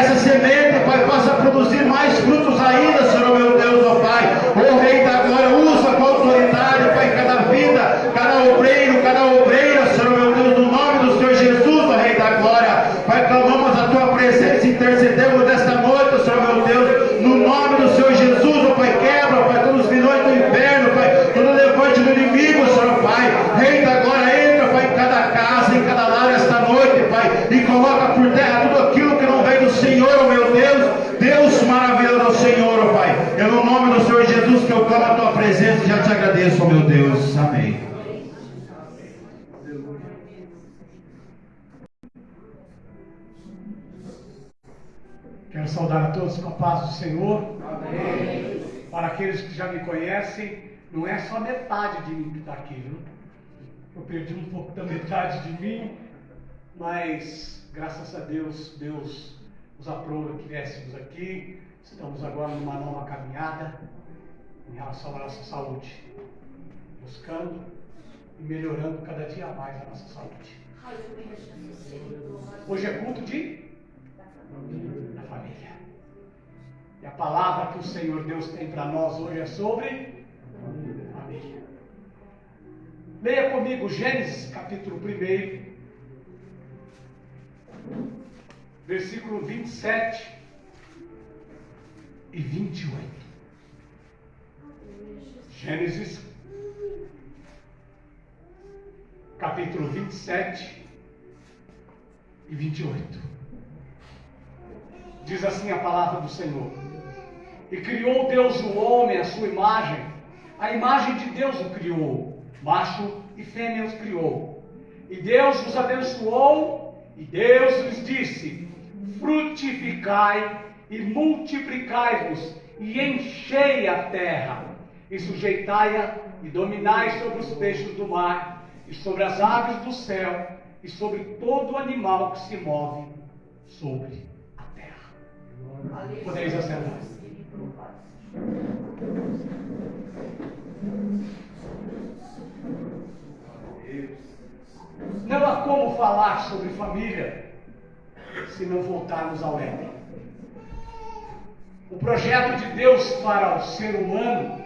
essa semente, Pai, possa produzir mais frutos ainda, Senhor meu Deus, ó Pai. O Rei da Glória, usa com autoridade, Pai, cada vida, cada obreiro, cada obreira, Senhor meu Deus, no nome do Senhor Jesus, ó Rei da Glória. Pai, clamamos a Tua presença, intercedemos nesta noite, Senhor meu Deus, no nome do Senhor Jesus, ó Pai, quebra, Pai, todos os vilões do inferno, Pai, todo levante do inimigo, Senhor Pai. Rei da Glória, entra, Pai, em cada casa, em cada lar esta noite, Pai, e coloca por terra tudo aquilo que não vem do Senhor, ó meu Deus. Deus maravilhoso, Senhor, ó Pai. É no nome do Senhor Jesus que eu clamo a Tua presença e já te agradeço, ó meu Deus. Amém. Quero saudar a todos com a paz do Senhor. Amém. Para aqueles que já me conhecem, não é só metade de mim que está aqui, viu? Eu perdi um pouco da metade de mim, mas graças a Deus, Deus nos aprova que viéssemos aqui. Estamos agora numa nova caminhada em relação à nossa saúde, buscando e melhorando cada dia mais a nossa saúde. Hoje é culto da família. E a palavra que o Senhor Deus tem para nós hoje é sobre família. Leia comigo Gênesis capítulo 1, versículo 27 e 28. Gênesis capítulo 27 e 28. Diz assim a palavra do Senhor: E criou Deus o homem à sua imagem, a imagem de Deus o criou, macho e fêmea os criou. E Deus os abençoou, e Deus lhes disse: frutificai e multiplicai-vos, e enchei a terra, e sujeitai-a, e dominai sobre os peixes do mar, e sobre as aves do céu, e sobre todo animal que se move sobre a terra. Podeis assentar. Não há como falar sobre família se não voltarmos ao Éden. O projeto de Deus para o ser humano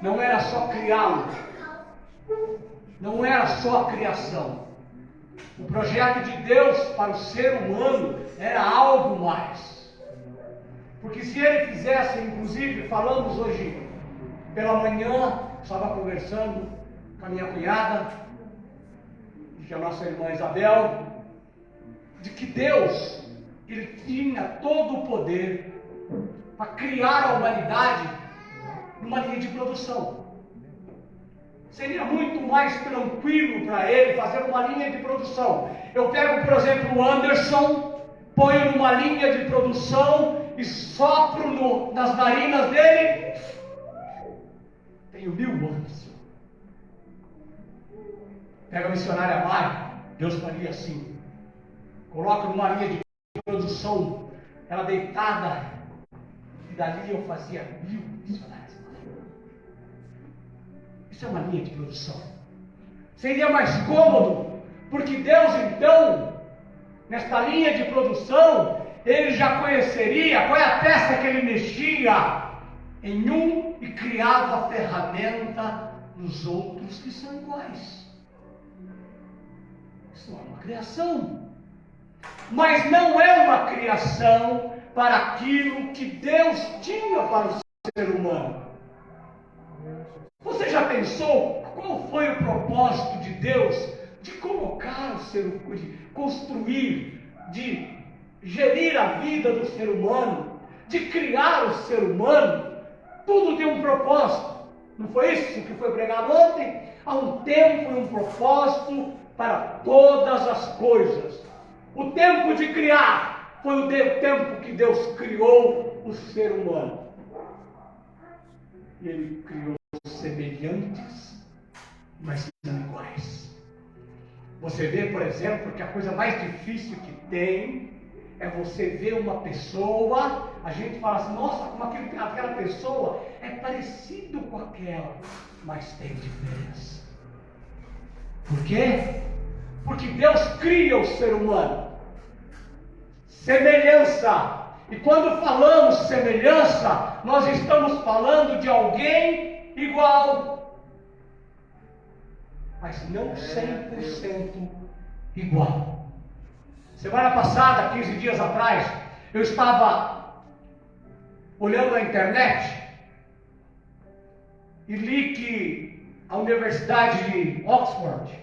não era só criá-lo, não era só a criação. O projeto de Deus para o ser humano era algo mais. Porque se ele fizesse, inclusive, falamos hoje pela manhã, estava conversando com a minha cunhada, que é a nossa irmã Isabel, de que Deus, ele tinha todo o poder para criar a humanidade numa linha de produção. Seria muito mais tranquilo para ele fazer uma linha de produção. Eu pego, por exemplo, o Anderson, ponho numa linha de produção e sopro nas narinas dele. Tenho 1000 Anderson. Pega a missionária Mari, Deus faria assim. Coloca numa linha de produção, ela deitada, e dali eu fazia 1000 missionárias. Isso é uma linha de produção. Seria mais cômodo, porque Deus então, nesta linha de produção, ele já conheceria qual é a peça que ele mexia em um e criava a ferramenta nos outros que são iguais. Isso é uma criação. Mas não é uma criação para aquilo que Deus tinha para o ser humano. Você já pensou qual foi o propósito de Deus de colocar o ser humano, de construir, de gerir a vida do ser humano, de criar o ser humano? Tudo tem um propósito. Não foi isso que foi pregado ontem? Há um tempo e um propósito para todas as coisas. O tempo de criar foi o tempo que Deus criou o ser humano. E Ele criou semelhantes, mas não iguais. Você vê, por exemplo, que a coisa mais difícil que tem é você ver uma pessoa, a gente fala assim, nossa, como aquela pessoa é parecido com aquela, mas tem diferença. Por quê? Porque Deus cria o ser humano. Semelhança. E quando falamos semelhança, nós estamos falando de alguém igual, mas não 100% igual. Semana passada, 15 dias atrás, eu estava olhando na internet e li que a Universidade de Oxford,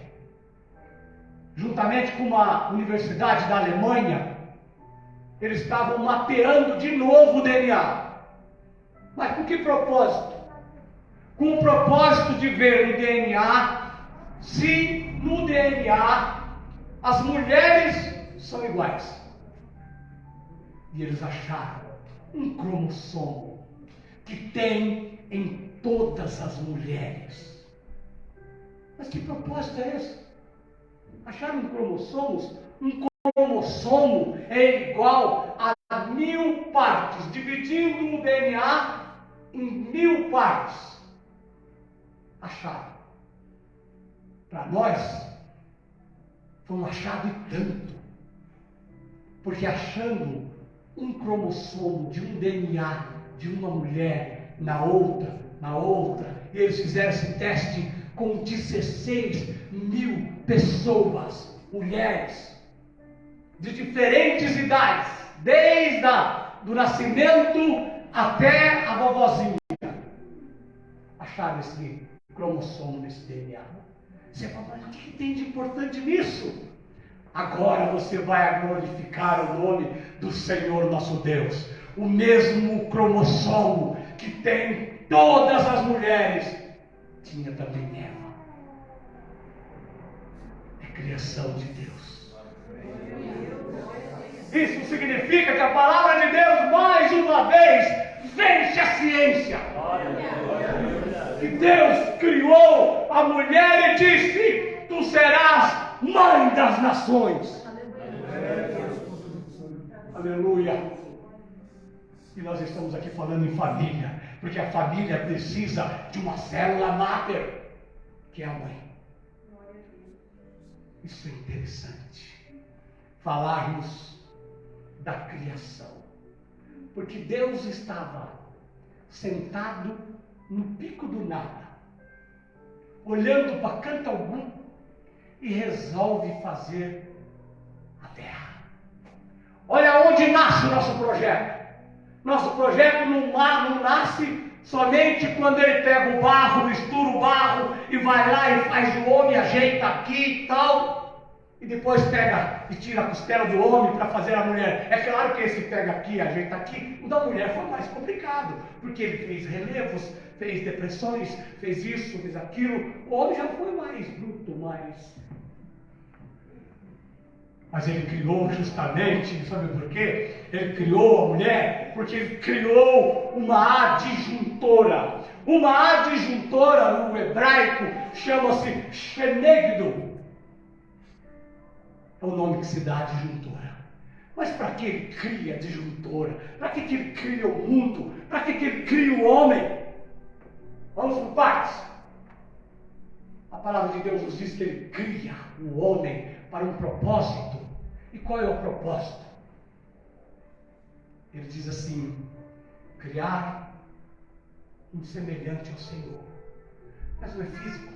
juntamente com uma universidade da Alemanha, eles estavam mapeando de novo o DNA. Mas com que propósito? Com o propósito de ver no DNA se no DNA as mulheres são iguais. E eles acharam um cromossomo que tem em todas as mulheres. Mas que propósito é esse? Acharam um cromossomo é igual a 1000 partes, dividindo o DNA em 1000 partes. Acharam. Para nós, foi um achado e tanto. Porque achando um cromossomo de um DNA de uma mulher na outra, e eles fizeram esse teste com 16.000 pessoas, mulheres, de diferentes idades, desde do nascimento até a vovozinha. Acharam esse cromossomo nesse DNA. Você fala, mas o que tem de importante nisso? Agora você vai glorificar o nome do Senhor nosso Deus. O mesmo cromossomo que tem todas as mulheres, tinha também Eva. É criação de Deus. Isso significa que a palavra de Deus, mais uma vez, vence a ciência. Que Deus criou a mulher e disse: tu serás mãe das nações. Aleluia. E nós estamos aqui falando em família, porque a família precisa de uma célula máter, que é a mãe. Isso é interessante, falarmos da criação, porque Deus estava sentado no pico do nada, olhando para canto algum, e resolve fazer a terra. Olha onde nasce o nosso projeto. Nosso projeto não nasce somente quando ele pega o barro, mistura o barro e vai lá e faz o homem, ajeita aqui e tal, e depois pega e tira a costela do homem para fazer a mulher. É claro que esse pega aqui, ajeita aqui. O da mulher foi mais complicado, porque ele fez relevos, fez depressões, fez isso, fez aquilo. O homem já foi mais bruto, mas ele criou justamente, sabe por quê? Ele criou a mulher porque ele criou uma adjuntora. Uma adjuntora no hebraico chama-se Shenegdo. É o nome que se dá adjuntora. Mas para que ele cria adjuntora? Para que ele cria o mundo? Para que ele cria o homem? Vamos por partes. A palavra de Deus nos diz que ele cria o homem para um propósito. E qual é o propósito? Ele diz assim: criar um semelhante ao Senhor. Mas não é físico,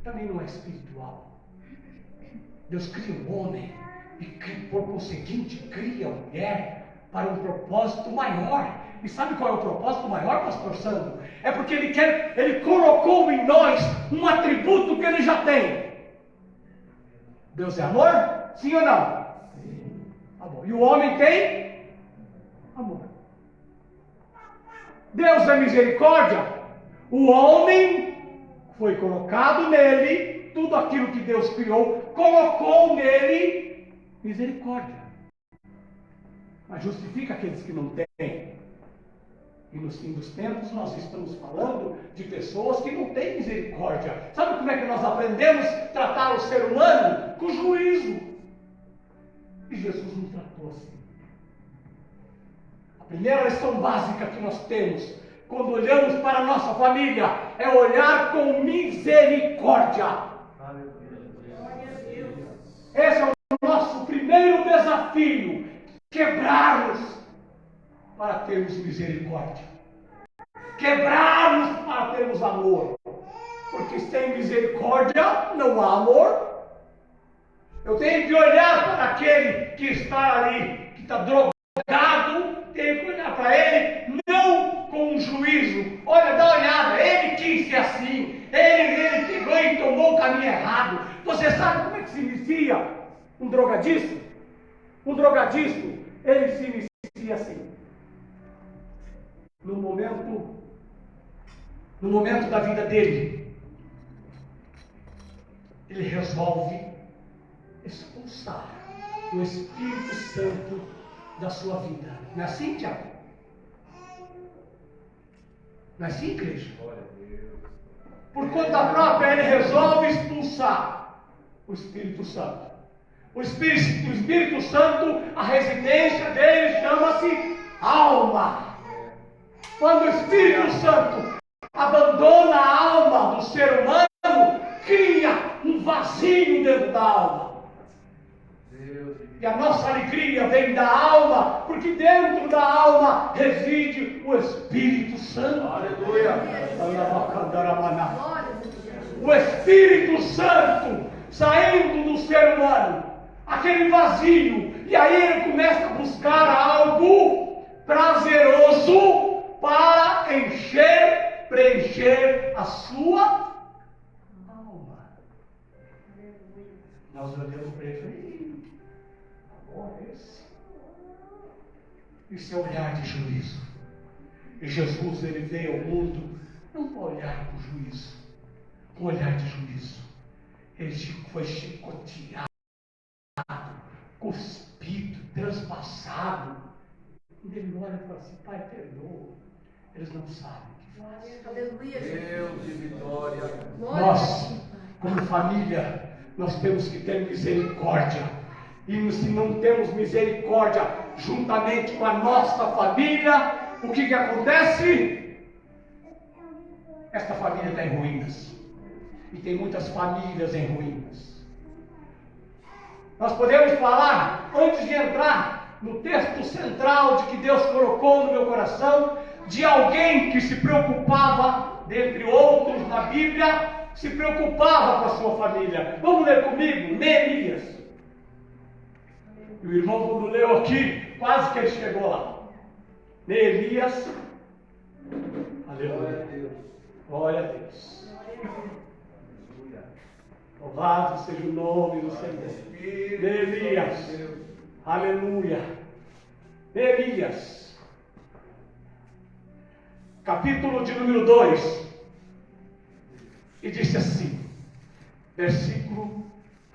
também não é espiritual. Deus cria o homem e, por conseguinte, cria a mulher para um propósito maior. E sabe qual é o propósito maior, pastor Sandro? É porque ele colocou em nós um atributo que ele já tem. Deus é amor? Sim ou não? Sim. Amor. E o homem tem amor. Deus é misericórdia. O homem foi colocado nele, tudo aquilo que Deus criou, colocou nele misericórdia. Mas justifica aqueles que não têm. E no fim dos tempos nós estamos falando de pessoas que não têm misericórdia. Sabe como é que nós aprendemos a tratar o ser humano? Com juízo. E Jesus não tratou assim. A primeira lição básica que nós temos quando olhamos para a nossa família é olhar com misericórdia. Esse é o nosso primeiro desafio. Que quebrar-nos para termos misericórdia. Quebrar-nos para termos amor. Porque sem misericórdia não há amor. Eu tenho que olhar para aquele que está ali, que está drogado, tenho que olhar para ele, não com um juízo. Olha, dá uma olhada, ele quis ser assim, ele pegou e tomou o caminho errado. Você sabe como é que se inicia um drogadiço? Um drogadiço, ele se inicia assim. No momento da vida dele, ele resolve expulsar o Espírito Santo da sua vida. Não é assim, Tiago? Não é assim, igreja? Por conta própria, ele resolve expulsar o Espírito Santo. O Espírito Santo, a residência dele chama-se alma. Quando o Espírito Santo abandona a alma do ser humano, cria um vazio dentro da alma. E a nossa alegria vem da alma, porque dentro da alma reside o Espírito Santo. Aleluia! O Espírito Santo saindo do ser humano, aquele vazio, e aí ele começa a buscar algo prazeroso para preencher a sua alma. Nós olhamos para ele. Isso é olhar de juízo. E Jesus, ele veio ao mundo não para olhar com juízo, com olhar de juízo. Ele foi chicoteado, cuspido, transpassado. E ele olha e fala assim: Pai, perdoa. Eles não sabem o que fazem. Deus de vitória. Nós, como família, nós temos que ter misericórdia. E se não temos misericórdia juntamente com a nossa família, o que acontece? Esta família está em ruínas. E tem muitas famílias em ruínas. Nós podemos falar, antes de entrar no texto central de que Deus colocou no meu coração, de alguém que se preocupava, dentre outros na Bíblia, se preocupava com a sua família. Vamos ler comigo? Neemias. E o irmão, quando leu aqui, quase que ele chegou lá. Neemias. Aleluia. Glória a Deus. Louvado seja o nome do Senhor. Neemias. Aleluia. Neemias. Capítulo de número 2. E disse assim, versículo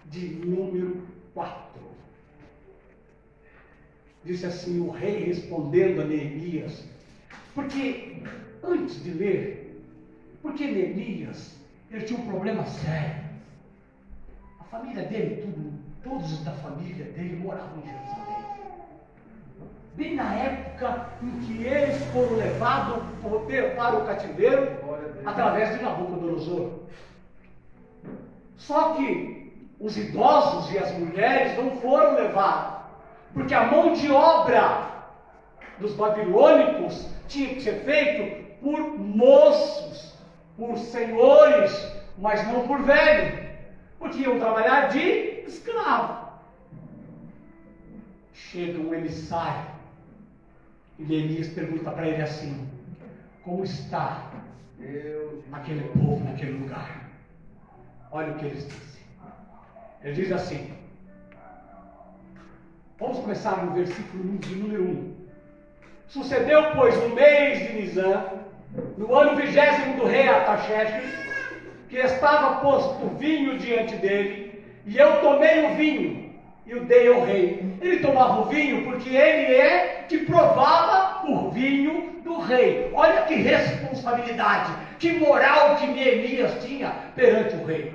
de número 4. Disse assim o rei respondendo a Neemias, porque antes de ler, porque Neemias, ele tinha um problema sério. A família dele, todos os da família dele moravam em Jerusalém. Bem na época em que eles foram levados para o cativeiro através de Nabucodonosor. Só que os idosos e as mulheres não foram levados, porque a mão de obra dos babilônicos tinha que ser feito por moços, por senhores, mas não por velhos, porque iam trabalhar de escravo. Chega um emissário e Neemias pergunta para ele assim: como está aquele povo naquele lugar? Olha o que eles dizem. Ele diz assim, vamos começar no versículo de número 1. Sucedeu, pois, no mês de Nisan, no ano 20º do rei Artaxerxes, que estava posto vinho diante dele, e eu tomei o vinho e o dei ao rei. Ele tomava o vinho porque ele é que provava o vinho do rei. Olha que responsabilidade, que moral que Neemias tinha perante o rei.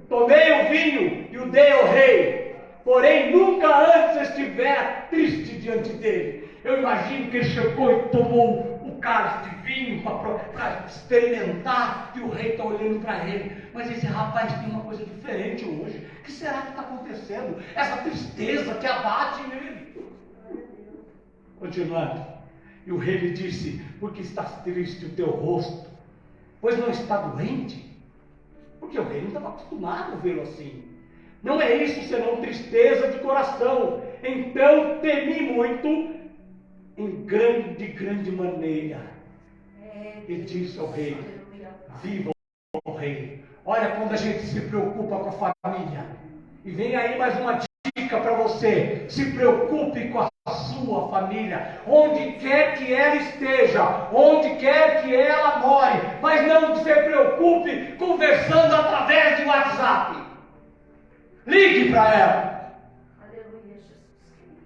Tomei o vinho e o dei ao rei, porém nunca antes estivera triste diante dele. Eu imagino que ele chegou e tomou o cálice de vinho para experimentar, e o rei está olhando para ele. Mas esse rapaz tem uma coisa diferente hoje. O que será que está acontecendo? Essa tristeza que abate nele. Continuando. E o rei lhe disse: por que estás triste o teu rosto? Pois não está doente? Porque o rei não estava acostumado a vê-lo assim. Não é isso senão tristeza de coração. Então temi muito, em grande maneira. E disse ao rei: viva o rei. Olha, quando a gente se preocupa com a família. E vem aí mais uma dica para você: se preocupe com a sua família, onde quer que ela esteja, onde quer que ela more, mas não se preocupe conversando através de WhatsApp. Ligue para ela.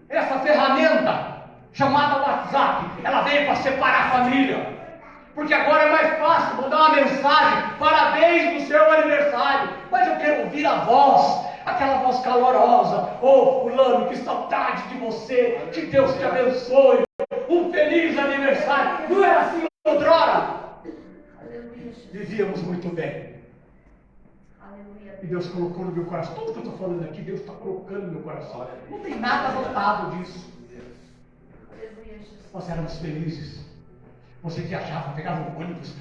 Essa ferramenta chamada WhatsApp, ela veio para separar a família. Porque agora é mais fácil mandar uma mensagem: parabéns no seu aniversário. Mas eu quero ouvir a voz, aquela voz calorosa: ô fulano, que saudade de você, que Deus te abençoe, um feliz aniversário. Não era assim outrora? Vivíamos muito bem. E Deus colocou no meu coração. Tudo que eu estou falando aqui, Deus está colocando no meu coração. Não tem nada anotado disso. Nós éramos felizes. Você viajava, pegava um ônibus.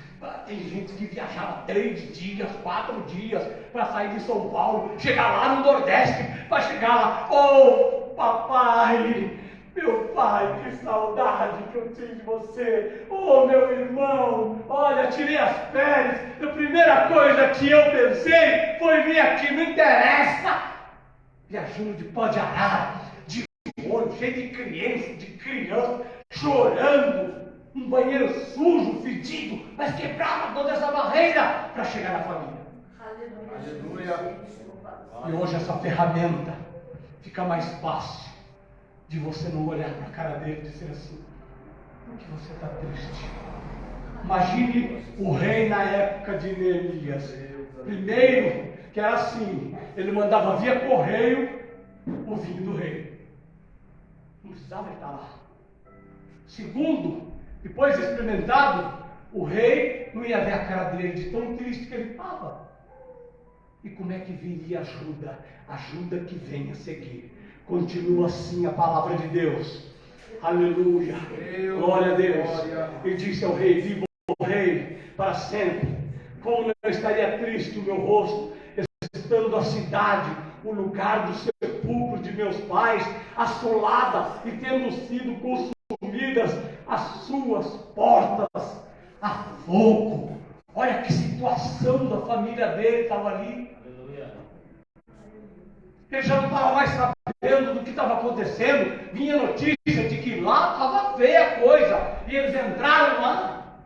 Tem gente que viajava 3 dias, 4 dias para sair de São Paulo, chegar lá no Nordeste, para chegar lá: ô papai, meu pai, que saudade que eu tinha de você. Ô meu irmão, olha, tirei as férias. A primeira coisa que eu pensei foi vir aqui, não interessa. Viajando de pó de arara, de ônibus, cheio de criança, chorando. Um banheiro sujo, fedido, mas quebrava toda essa barreira para chegar na família. Aleluia. E hoje essa ferramenta fica mais fácil de você não olhar para a cara dele e dizer assim: por que você está triste? Imagine o rei na época de Neemias. Primeiro, que era assim: ele mandava via correio o vinho do rei. Não precisava estar lá. Segundo, depois de experimentado, o rei não ia ver a cara dele de tão triste que ele estava. E como é que viria ajuda? Ajuda que vem a seguir. Continua assim a palavra de Deus. Aleluia. Glória a Deus. E disse ao rei: viva o rei para sempre. Como não estaria triste o meu rosto, estando a cidade, o lugar do sepulcro de meus pais, assolada e tendo sido consumidas as suas portas a fogo. Olha que situação da família dele estava ali. Ele já não estava mais sabendo do que estava acontecendo. Vinha notícia de que lá estava feia a coisa. E eles entraram lá.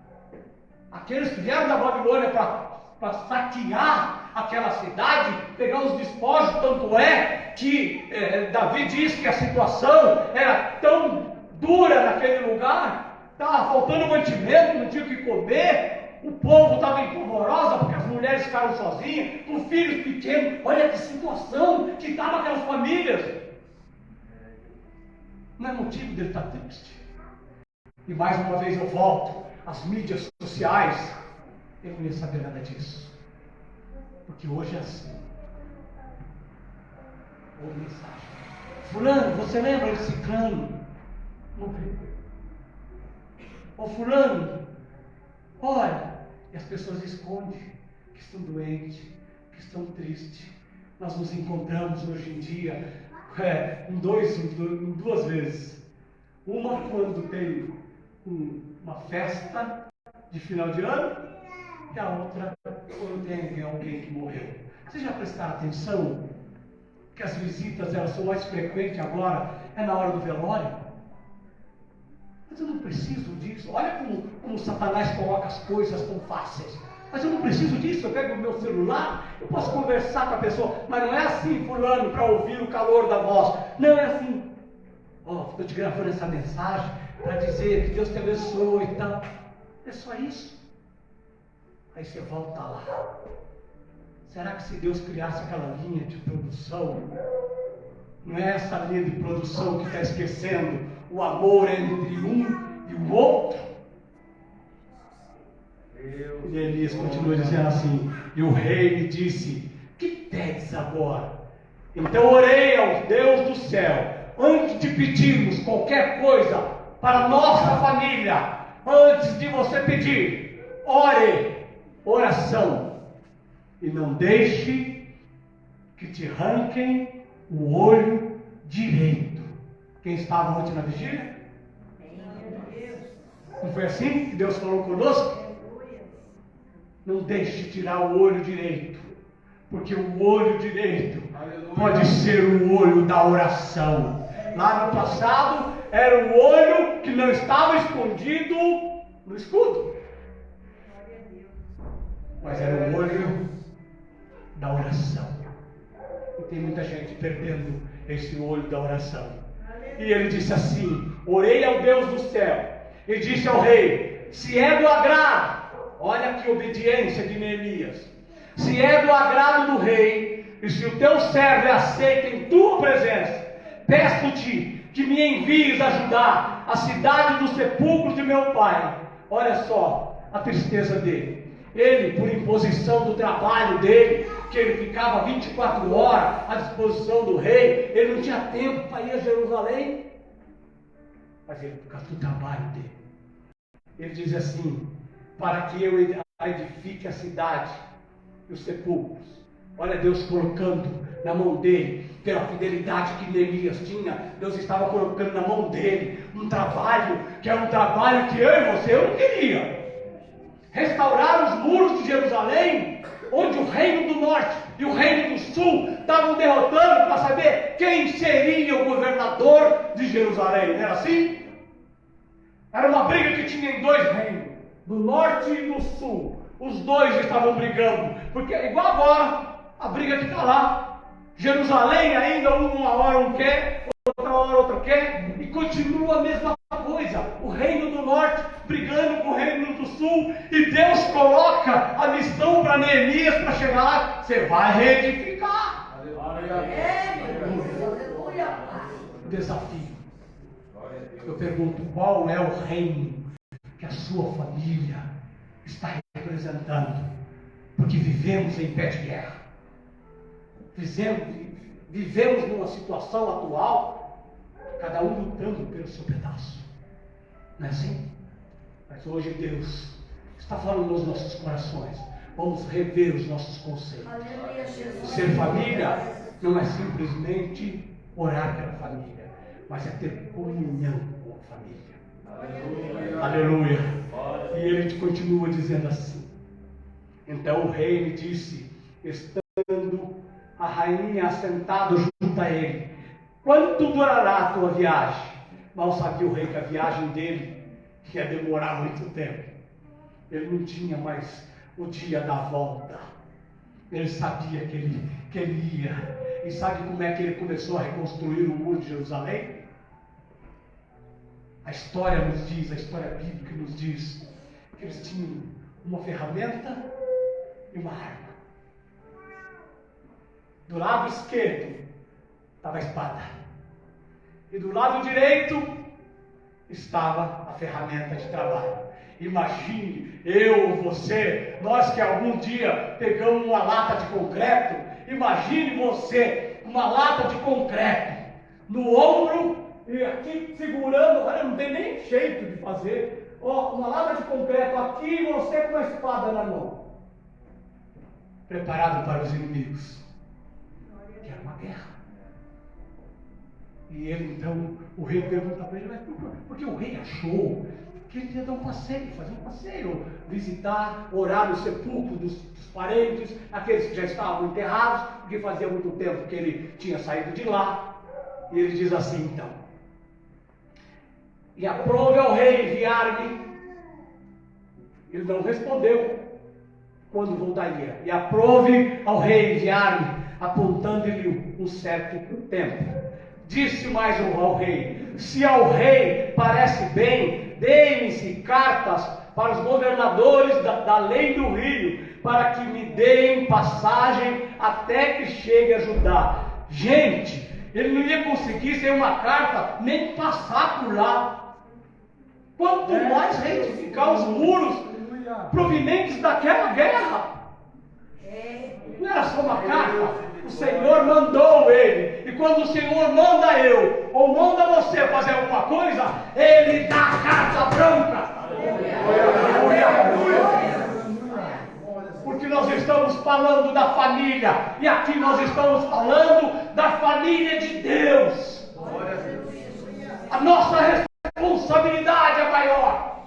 Aqueles que vieram da Babilônia para saquear aquela cidade, pegar os despojos. Tanto é que Davi diz que a situação era tão dura naquele lugar, estava faltando mantimento, não tinha o que comer, o povo estava em polvorosa porque as mulheres ficaram sozinhas, com filhos pequenos. Olha que situação que estava aquelas famílias. Não é motivo dele estar triste. E mais uma vez eu volto às mídias sociais. Eu não ia saber nada disso, porque hoje é assim. Ou mensagem: fulano, você lembra de ciclano? Morreu. Ô fulano, olha. E as pessoas escondem que estão doentes, que estão tristes. Nós nos encontramos hoje em dia em 2 vezes. Uma quando tem uma festa de final de ano, e a outra quando tem alguém que morreu. Vocês já prestaram atenção que as visitas elas são mais frequentes agora, é na hora do velório? Mas eu não preciso disso. Olha como Satanás coloca as coisas tão fáceis. Mas eu não preciso disso. Eu pego o meu celular, eu posso conversar com a pessoa. Mas não é assim, fulano, para ouvir o calor da voz. Não é assim: estou te gravando essa mensagem para dizer que Deus te abençoe e tal. É só isso. Aí você volta lá. Será que se Deus criasse aquela linha de produção, não é essa linha de produção que está esquecendo o amor entre um e o outro? E Elias continua dizendo assim: e o rei me disse: que pedes agora? Então orei ao Deus do céu, antes de pedirmos qualquer coisa para nossa família, antes de você pedir, ore, oração, e não deixe que te arranquem o olho direito. Quem estava ontem na vigília? Não foi assim que Deus falou conosco? Não deixe de tirar o olho direito, porque o olho direito pode ser o olho da oração. Lá no passado era o olho que não estava escondido no escudo, mas era o olho da oração. E tem muita gente perdendo esse olho da oração. E ele disse assim: orei ao Deus do céu e disse ao rei: se é do agrado, olha que obediência de Neemias, se é do agrado do rei, e se o teu servo é aceito em tua presença, peço-te que me envies ajudar a cidade do sepulcro de meu pai. Olha só a tristeza dele. Ele, por imposição do trabalho dele, que ele ficava 24 horas à disposição do rei, ele não tinha tempo para ir a Jerusalém, mas ele, por causa do trabalho dele, ele diz assim: para que eu edifique a cidade e os sepulcros. Olha Deus colocando na mão dele, pela fidelidade que Neemias tinha, Deus estava colocando na mão dele um trabalho, que é um trabalho que eu e você eu não queria. Restaurar os muros de Jerusalém, onde o reino do norte e o reino do sul estavam derrotando para saber quem seria o governador de Jerusalém. Não era assim? Era uma briga que tinha em dois reinos, do norte e do sul. Os dois estavam brigando, porque igual agora, a briga que está lá. Jerusalém ainda uma hora um quer, outra hora outro quer, e continua a mesma coisa. O reino do norte brigando com o reino do sul, e Deus coloca a missão para Neemias para chegar lá: você vai reedificar. Desafio. Eu pergunto: qual é o reino que a sua família está representando? Porque vivemos em pé de guerra. Vivemos numa situação atual, cada um lutando pelo seu pedaço. Não é assim? Mas hoje Deus está falando nos nossos corações. Vamos rever os nossos conceitos. Ser família não é simplesmente orar pela família, mas é ter comunhão com a família. Aleluia. E ele continua dizendo assim: então o rei lhe disse, estando a rainha assentada junto a ele: quanto durará a tua viagem? Mal sabia o rei que a viagem dele ia demorar muito tempo. Ele não tinha mais o dia da volta. Ele sabia que ele ia. E sabe como é que ele começou a reconstruir o muro de Jerusalém? A história nos diz, a história bíblica nos diz, que eles tinham uma ferramenta e uma arma. Do lado esquerdo estava a espada, e do lado direito estava a ferramenta de trabalho. Imagine, eu, você, nós que algum dia pegamos uma lata de concreto, imagine você, uma lata de concreto no ombro e aqui segurando, olha, não tem nem jeito de fazer, uma lata de concreto aqui e você com a espada na mão, preparado para os inimigos. Que era uma guerra. E ele então, o rei pergunta para ele: mas por que o rei achou que ele ia dar um passeio, fazer um passeio, visitar, orar no sepulcro dos parentes, aqueles que já estavam enterrados, porque fazia muito tempo que ele tinha saído de lá. E ele diz assim então: e aprove ao rei enviar-me. Ele não respondeu quando voltaria. E aprove ao rei enviar-me, apontando-lhe um certo tempo. Disse mais ao rei: se ao rei parece bem, deem-se cartas para os governadores da além do rio, para que me deem passagem até que chegue a Judá. Gente, ele não ia conseguir sem uma carta nem passar por lá. Quanto mais reedificar os muros provenientes daquela guerra. Não era só uma carta. O Senhor mandou ele. E quando o Senhor manda eu, ou manda você fazer alguma coisa, Ele dá a carta branca. Porque nós estamos falando da família. E aqui nós estamos falando da família de Deus. A nossa responsabilidade é maior.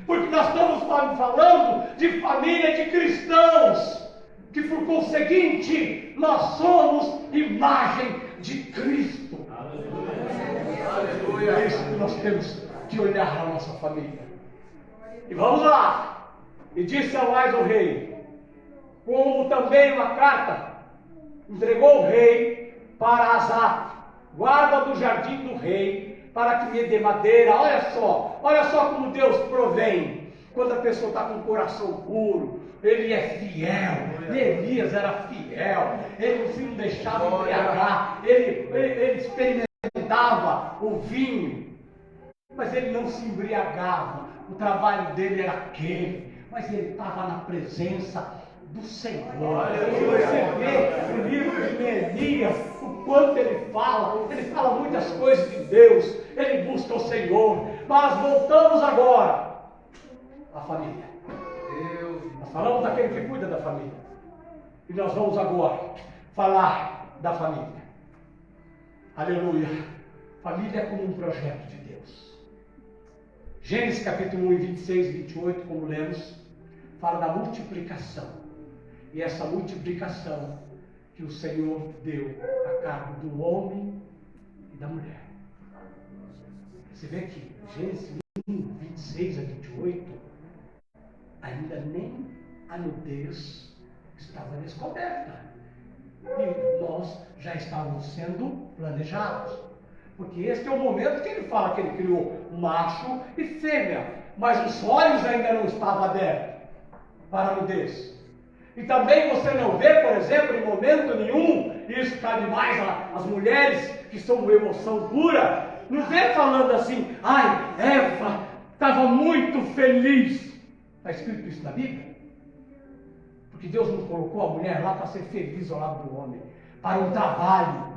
Porque nós estamos falando de família de cristãos. Que por conseguinte, nós somos imagem de Cristo. É isso que nós temos que olhar na nossa família. E vamos lá. E disse Amós ao rei, como também uma carta entregou o rei para Asaf, guarda do jardim do rei, para que me dê madeira. Olha só como Deus provém. Quando a pessoa está com o coração puro, ele é fiel. Elias era fiel, ele não deixava embriagar, ele experimentava o vinho, mas ele não se embriagava. O trabalho dele era aquele, mas ele estava na presença do Senhor. Você vê no livro de Neemias o quanto ele fala muitas coisas de Deus, ele busca o Senhor. Mas voltamos agora à família. Nós falamos daquele que cuida da família. E nós vamos agora falar da família. Aleluia. Família é como um projeto de Deus. Gênesis capítulo 1, 26 e 28, como lemos, fala da multiplicação. E essa multiplicação que o Senhor deu a cargo do homem e da mulher. Você vê que Gênesis 1, 26 a 28, ainda nem a nudez estava descoberta. E nós já estávamos sendo planejados. Porque este é o momento que ele fala que ele criou macho e fêmea. Mas os olhos ainda não estavam abertos para a nudez. E também você não vê, por exemplo, em momento nenhum, isso cabe mais às mulheres que são uma emoção pura, não vê falando assim, ai, Eva estava muito feliz. Está escrito isso na Bíblia? Porque Deus não colocou a mulher lá para ser feliz ao lado do homem, para um trabalho,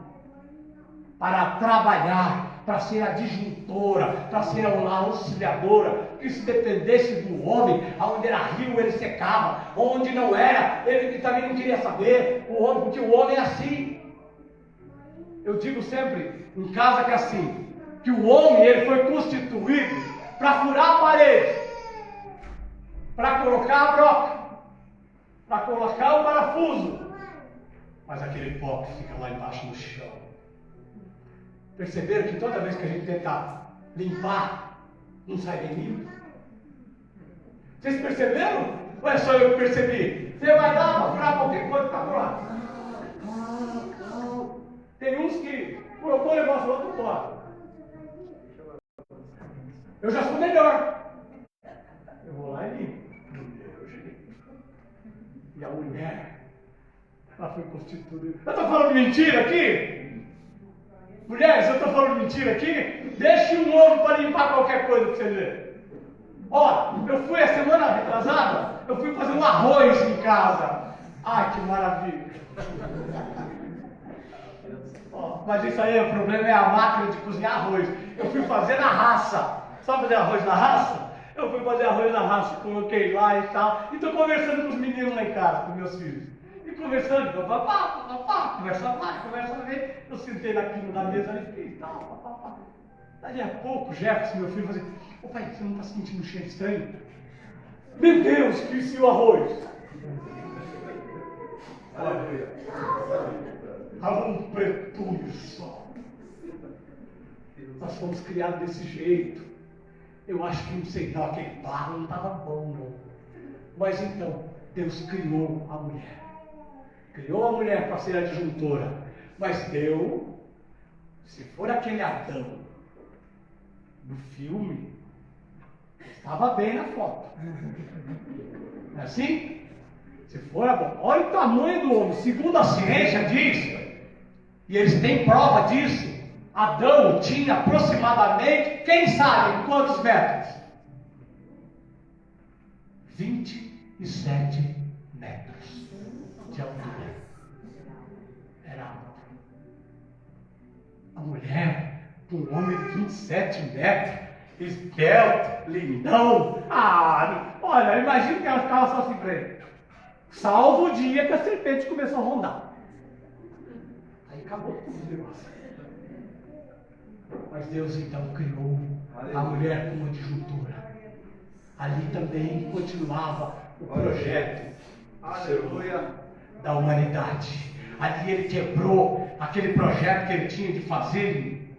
para trabalhar, para ser adjuntora, para ser uma auxiliadora, que se dependesse do homem, aonde era rio ele secava, onde não era, ele também não queria saber, o homem, porque o homem é assim. Eu digo sempre, em casa que é assim, que o homem ele foi constituído para furar a parede, para colocar a broca, para colocar o parafuso, mas aquele pó que fica lá embaixo no chão. Perceberam que toda vez que a gente tenta limpar, não sai bem limpo? Vocês perceberam? Ou é só eu que percebi? Você vai dar para furar qualquer coisa que está por lá. Tem uns que colocou o negócio do outro fora. Eu já sou melhor. Eu vou lá e limpo. E a mulher, ela foi constituída. Eu estou falando mentira aqui? Mulheres, eu estou falando mentira aqui? Deixe um ovo para limpar qualquer coisa para você ver. Ó, eu fui a semana retrasada, eu fui fazer um arroz em casa. Ai, que maravilha. Ó, mas isso aí, o problema é a máquina de cozinhar arroz. Eu fui fazer na raça. Sabe fazer arroz na raça? Eu fui fazer arroz na raça, coloquei lá e tal. E estou conversando com os meninos lá em casa, com meus filhos. E conversando, conversa lá, conversa lá. Eu sentei naquilo na mesa e fiquei tal, Daí a pouco, Jefferson, meu filho, falou assim, ô pai, você não está sentindo um cheiro estranho? Meu Deus, que esqueci o arroz. Olha, estava um pretúnio só. Nós fomos criados desse jeito. Eu acho que não sei não, aquele barro não estava bom não. Mas então, Deus criou a mulher. Criou a mulher para ser adjuntora. Mas deu, se for aquele Adão do filme, estava bem na foto. Não é assim? Se for, olha o tamanho do homem. Segundo a ciência diz, e eles têm prova disso, Adão tinha aproximadamente, quem sabe quantos metros? 27 metros de altura. Era alto. A mulher, com um homem de 27 metros, esbelto, lindão. Olha, imagina que ela ficava só assim pra ele. Salvo o dia que a serpente começou a rondar. Aí acabou tudo o negócio. Mas Deus então criou a mulher como disjuntura. Ali também continuava o projeto da humanidade. Ali ele quebrou aquele projeto que ele tinha de fazer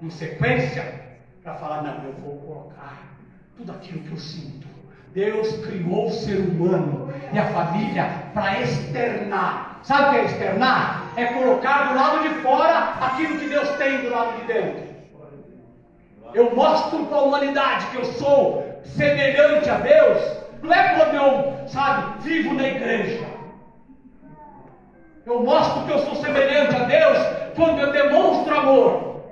em sequência, para falar, não, eu vou colocar tudo aquilo que eu sinto. Deus criou o ser humano e a família para externar. Sabe o que é externar? É colocar do lado de fora aquilo que Deus tem do lado de dentro. Eu mostro para a humanidade que eu sou semelhante a Deus. Não é quando eu, vivo na igreja. Eu mostro que eu sou semelhante a Deus quando eu demonstro amor,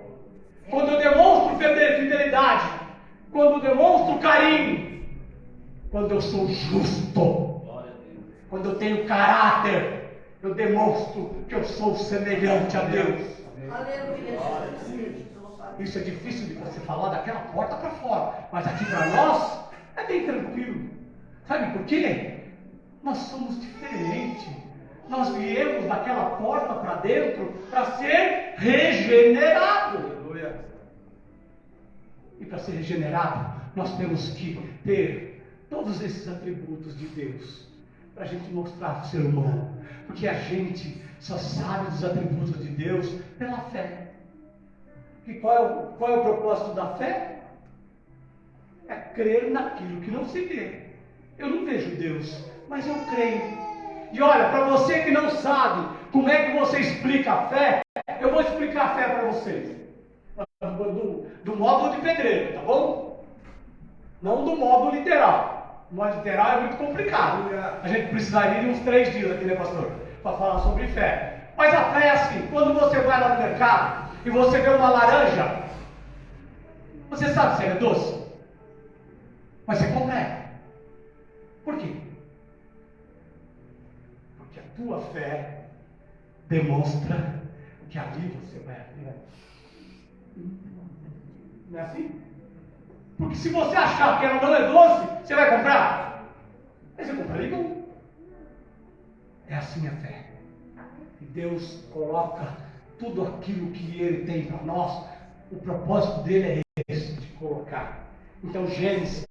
quando eu demonstro fidelidade, quando eu demonstro carinho, quando eu sou justo, quando eu tenho caráter, eu demonstro que eu sou semelhante a Deus. Isso é difícil de você falar daquela porta para fora, mas aqui para nós é bem tranquilo. Sabe por quê? Nós somos diferentes. Nós viemos daquela porta para dentro para ser regenerado. E para ser regenerado, nós temos que ter todos esses atributos de Deus para a gente mostrar para o ser humano. Porque a gente só sabe dos atributos de Deus pela fé. E qual é o propósito da fé? É crer naquilo que não se vê. Eu não vejo Deus, mas eu creio. E olha, para você que não sabe como é que você explica a fé, eu vou explicar a fé para vocês. Do modo de pedreiro, tá bom? Não do modo literal. O modo literal é muito complicado. A gente precisaria de uns 3 dias aqui, né, pastor? Para falar sobre fé. Mas a fé é assim: quando você vai lá no mercado e você vê uma laranja, você sabe se ela é doce, mas você compra ela. Por quê? Porque a tua fé demonstra que ali você vai aprender. Não é assim? Porque se você achar que ela não é doce, você vai comprar? Aí você compra limão. É assim a fé. E Deus coloca tudo aquilo que Ele tem para nós. O propósito dele é esse, de colocar. Então Gênesis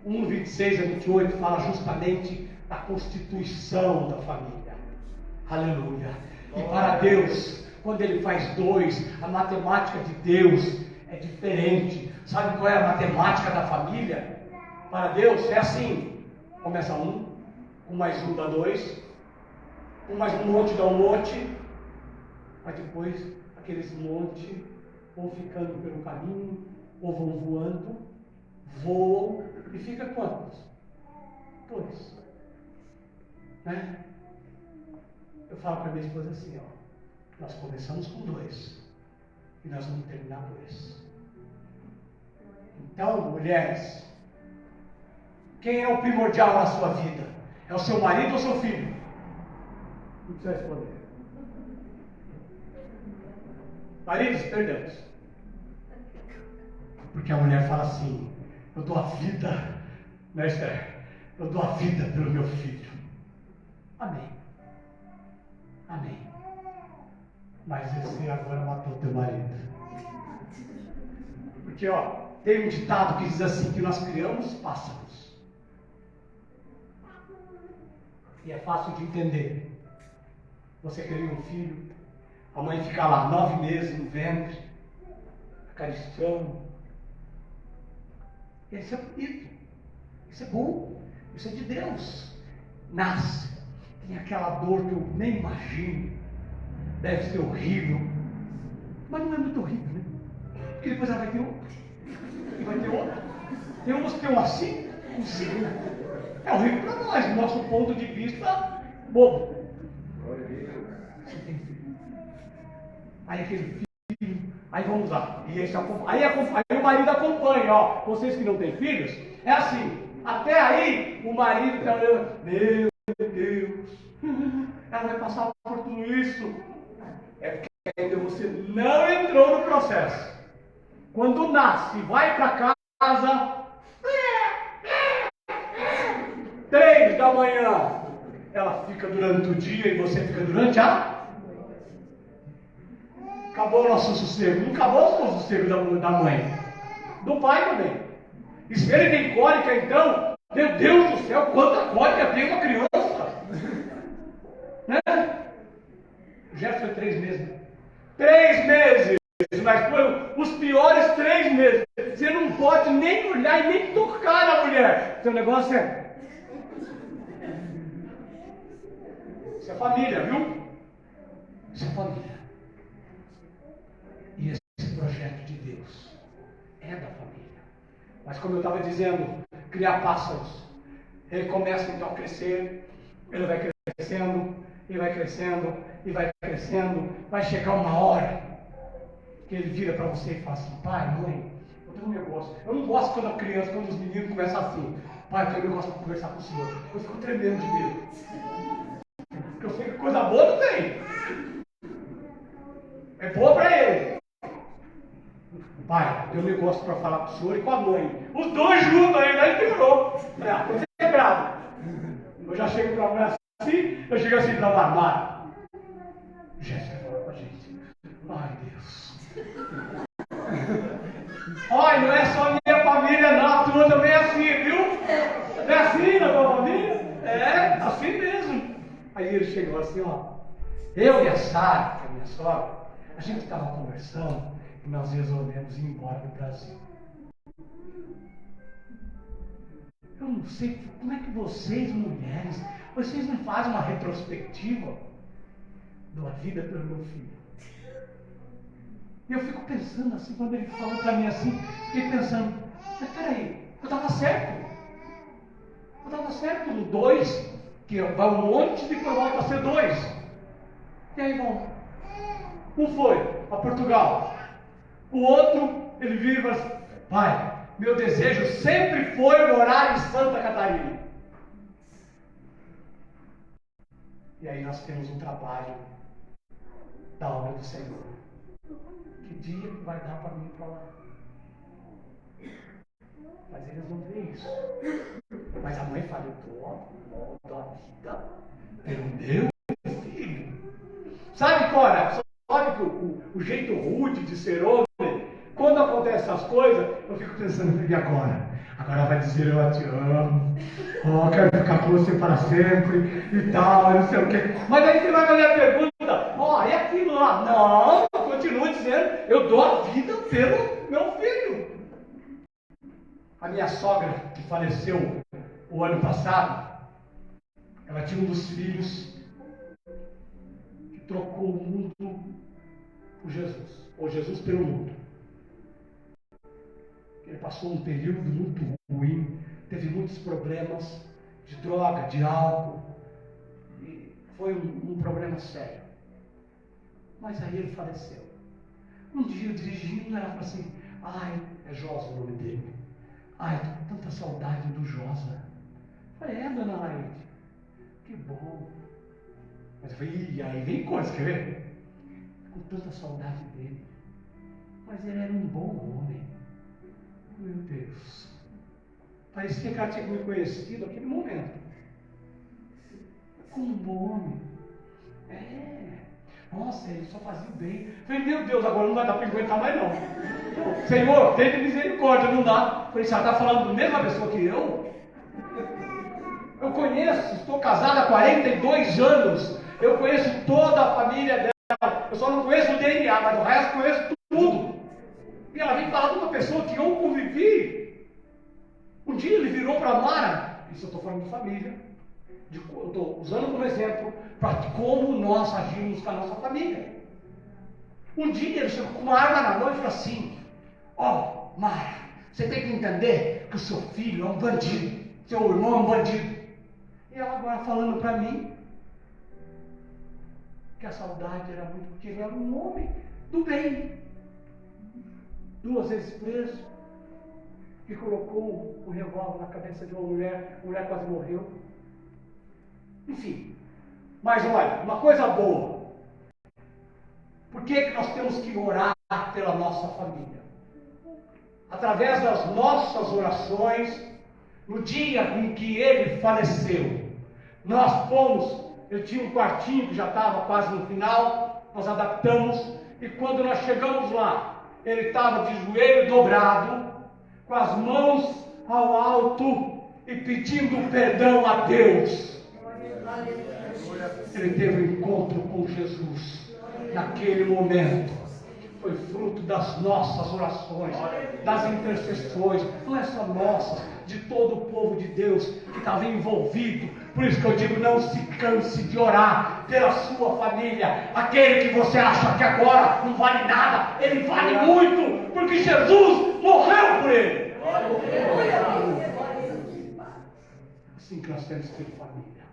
1, 26 a 28 fala justamente da constituição da família. Aleluia. E para Deus, quando Ele faz 2, a matemática de Deus é diferente. Sabe qual é a matemática da família? Para Deus é assim: começa 1, 1 mais 1 dá 2, 1 mais um monte dá um monte, mas depois aqueles montes vão ficando pelo caminho, ou vão voando, voam, e fica quantos? 2. Né? Eu falo para minha esposa assim, nós começamos com 2 e nós vamos terminar 2. Então, mulheres, quem é o primordial na sua vida? É o seu marido ou seu filho? Não precisa responder. Maridos, perdemos. Porque a mulher fala assim: eu dou a vida, né, Esther? Eu dou a vida pelo meu filho. Amém. Amém. Mas esse agora matou teu marido. Porque, tem um ditado que diz assim, que nós criamos pássaros. E é fácil de entender. Você cria um filho, a mãe fica lá 9 meses no ventre, acariciando. Isso é bonito, isso é bom, isso é de Deus. Nasce, tem aquela dor que eu nem imagino, deve ser horrível, mas não é muito horrível, né? Porque depois ela vai ter outro, e vai ter outro. Tem uns que tem um assim, um assim. É horrível para nós, do nosso ponto de vista, bobo. Você tem filho. Aí aquele filho, aí vamos lá. E esse, aí o marido acompanha, vocês que não têm filhos, é assim. Até aí, o marido está olhando, meu Deus, ela vai passar por tudo isso. É porque ainda você não entrou no processo. Quando nasce, vai para casa, 3 da manhã, ela fica durante o dia e você fica durante a... Acabou o nosso sossego. Não acabou o sossego da mãe. Do pai também. E se ele tem cólica, então, meu Deus do céu, quanta cólica tem uma criança. Né? Já foi 3 meses. 3 meses. Mas foi os piores 3 meses. Você não pode nem olhar e nem tocar na mulher. Seu negócio é... Isso é família, viu? Isso é família. E esse projeto de Deus é da família. Mas como eu estava dizendo, criar pássaros. Ele começa então a crescer, ele vai crescendo, e vai crescendo, e vai crescendo. Vai chegar uma hora que ele vira para você e fala assim, pai, mãe, eu tenho um negócio. Eu não gosto quando a criança, quando os meninos começam assim, pai, eu tenho um negócio para conversar com o senhor. Eu fico tremendo de medo. Porque eu sei que coisa boa não tem. É boa para ele. Pai, eu tenho um negócio para falar com o senhor e com a mãe. Os dois juntos ainda, aí piorou. Você é bravo. Eu já chego para a mulher assim, eu chego assim para a Bárbara. Jéssica fala com a gente. Ai, Deus. Olha, não é só minha família, não. A tua também é assim, viu? Não é assim na tua família? É, assim mesmo. Aí ele chegou assim, ó. Eu e a Sara, que é a minha sogra, a gente estava conversando e nós resolvemos ir embora do Brasil. Eu não sei como é que vocês, mulheres, vocês não fazem uma retrospectiva da vida pelo meu filho. E eu fico pensando assim, quando ele falou para mim assim, fiquei pensando, mas peraí, eu estava certo. Eu estava certo no 2, que vai um monte, depois volta a ser 2. E aí vão. Um foi a Portugal. O outro, ele vira e fala assim, pai, meu desejo sempre foi morar em Santa Catarina. E aí nós temos um trabalho da obra do Senhor. Que dia que vai dar para mim ir para lá? Mas eles não veem isso. Mas a mãe fala, eu dou a vida pelo meu filho. Sabe, Cora? Sabe que o jeito rude de ser homem, quando acontecem essas coisas, eu fico pensando, e agora? Agora vai dizer, eu te amo, quero ficar com você para sempre, e tal, não sei o quê. Mas aí você vai fazer a pergunta, e aquilo lá? Não, continua dizendo, eu dou a vida pelo meu filho. A minha sogra, que faleceu o ano passado, ela tinha um dos filhos que trocou o mundo por Jesus, ou Jesus pelo mundo. Ele passou um período muito ruim, teve muitos problemas de droga, de álcool, e foi um problema sério. Mas aí ele faleceu. Um dia, dirigindo, ela falou assim, é Josa o nome dele. Eu estou com tanta saudade do Josa. Falei, dona Laide, que bom. Mas eu falei, e aí vem coisa, quer ver? Com tanta saudade dele. Mas ele era um bom homem. Meu Deus. Parecia que ela tinha me conhecido naquele momento. Como um bom homem. Nossa, ele só fazia o bem. Eu falei, meu Deus, agora não vai dar para aguentar mais não. Senhor, tem misericórdia, não dá. Eu falei, você está falando da mesma pessoa que eu? Eu conheço, estou casada há 42 anos. Eu conheço toda a família dela. Eu só não conheço o DNA, mas o resto conheço tudo. E ela vem falar de uma pessoa que eu convivi. Um dia ele virou para a Mara. Isso eu estou falando de família. Eu estou usando como exemplo para como nós agimos com a nossa família. Um dia ele chegou com uma arma na mão e falou assim: Mara, você tem que entender que o seu filho é um bandido. Seu irmão é um bandido. E ela agora falando para mim que a saudade era muito porque ele era um homem do bem. 2 vezes preso. que colocou o revólver na cabeça de uma mulher, a mulher quase morreu. Enfim, mas olha, uma coisa boa. Por que nós temos que orar pela nossa família? Através das nossas orações, no dia em que ele faleceu, nós fomos, ele tinha um quartinho que já estava quase no final, nós adaptamos, e quando nós chegamos lá, ele estava de joelho dobrado, com as mãos ao alto e pedindo perdão a Deus. Ele teve um encontro com Jesus naquele momento. Foi fruto das nossas orações, das intercessões, não é só nossas, de todo o povo de Deus que estava envolvido. Por isso que eu digo, não se canse de orar pela sua família. Aquele que você acha que agora não vale nada, ele vale muito, porque Jesus morreu por ele. Assim que nós temos que ter família.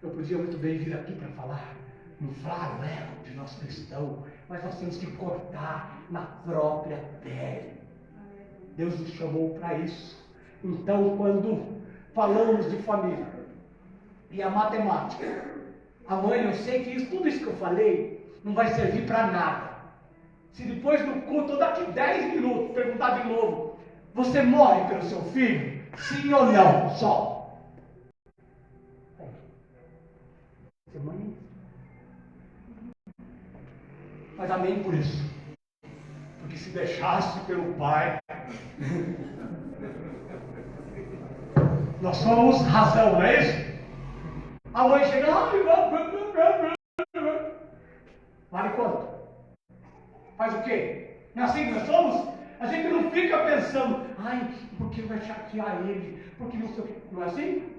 Eu podia muito bem vir aqui para falar no claro ego de nós cristãos, mas nós temos que cortar na própria pele. Deus nos chamou para isso. Então, quando falamos de família e a matemática, a mãe, eu sei que tudo isso que eu falei não vai servir para nada. Se depois do culto, daqui 10 minutos, perguntar de novo, você morre pelo seu filho? Sim ou não? Só. Você mãe? Mas amém por isso. Porque se deixasse pelo pai, nós somos razão, não é isso? A mãe chega, vale quanto? Faz o quê? Não é assim que nós somos? A gente não fica pensando, ai, porque vai chatear ele, porque não sei o quê. Não é assim?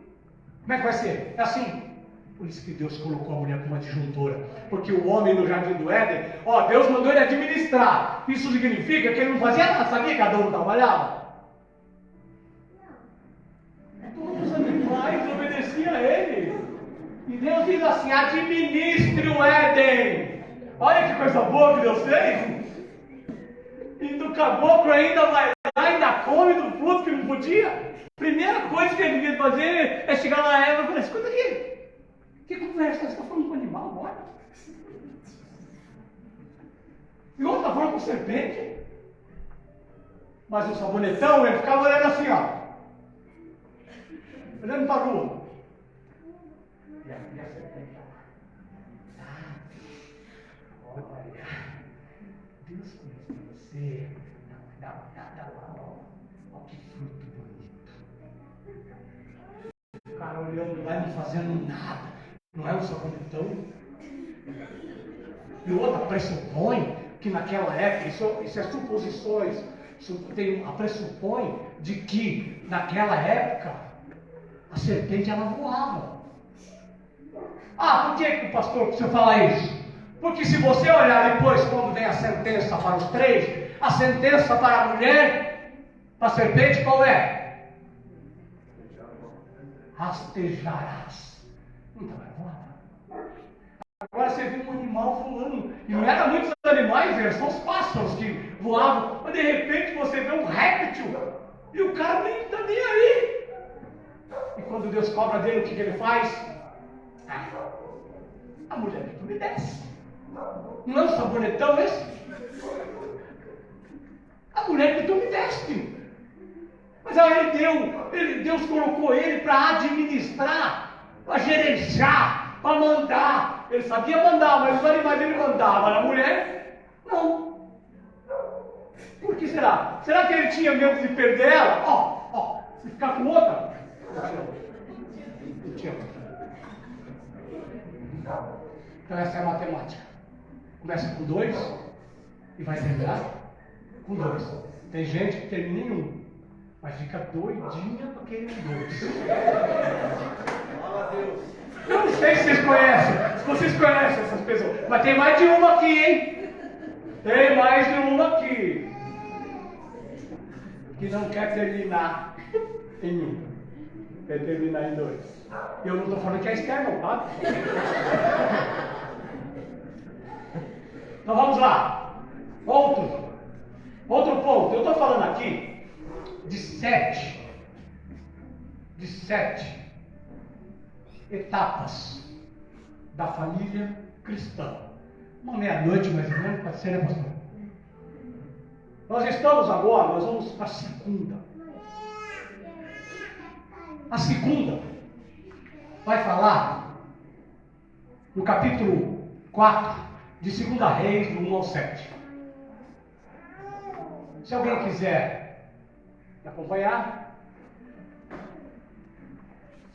Como é que vai ser? É assim. Por isso que Deus colocou a mulher como adjuntora. Porque o homem no jardim do Éden, Deus mandou ele administrar. Isso significa que ele não fazia nada, sabia que Adão não trabalhava? Todos os animais obedeciam a ele. E Deus diz assim, administre o Éden. Olha que coisa boa que Deus fez. E do caboclo ainda vai lá, ainda come do fruto que não podia. Primeira coisa que ele devia fazer é chegar lá na Eva e falar, escuta aqui. Que conversa? Você está falando com o animal agora? E outro está falando com serpente? Mas o sabonetão, ele ficava olhando assim, olhando para a rua. E a serpente, olha, Deus conhece você. Dá lá, olha que fruto bonito. O cara olhando lá e não fazendo nada. Não é o sabonetão? E outra pressupõe que naquela época, isso é suposições, pressupõe de que naquela época a serpente ela voava. Por que o pastor precisa falar isso? Porque se você olhar depois, quando vem a sentença para os três, a sentença para a mulher, para a serpente, qual é? Rastejarás. Então é voar. Agora você viu um animal voando. E não eram muitos animais, eram só os pássaros que voavam. Mas de repente você vê um réptil. E o cara nem está nem aí. E quando Deus cobra dele, o que ele faz? A mulher que tu me desce. Não é um sabonetão esse? A mulher que tu me deste. Mas aí Deus colocou ele para administrar, para gerenciar, para mandar. Ele sabia mandar, mas os animais ele mandava. A mulher, não. Por que será? Será que ele tinha medo de perder ela? Se ficar com outra? Não tinha. Então essa é a matemática. Começa com 2 e vai terminar com 2. Tem gente que termina em 1, mas fica doidinha para querer 2. Fala a Deus. Eu não sei se vocês conhecem, se vocês conhecem essas pessoas, mas tem mais de uma aqui, hein? Tem mais de uma aqui que não quer terminar em 1, quer terminar em 2. Eu não estou falando que é externo, tá? Então vamos lá. Outro. Outro ponto, eu estou falando aqui de sete etapas da família cristã. Uma meia-noite mais ou menos, pode ser, né, pastor? Nós estamos agora, nós vamos para a segunda. A segunda vai falar no capítulo 4 de 2 Reis, do 1 ao 7. Se alguém quiser me acompanhar,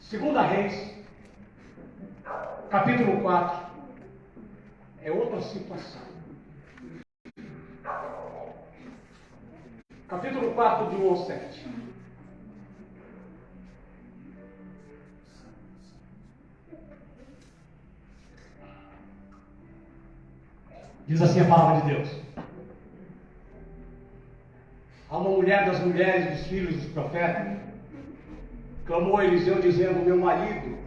2 Reis, capítulo 4, é outra situação. Capítulo 4, de 1 ao 7. Diz assim a palavra de Deus. Há uma mulher das mulheres dos filhos dos profetas, clamou a Eliseu dizendo: meu marido,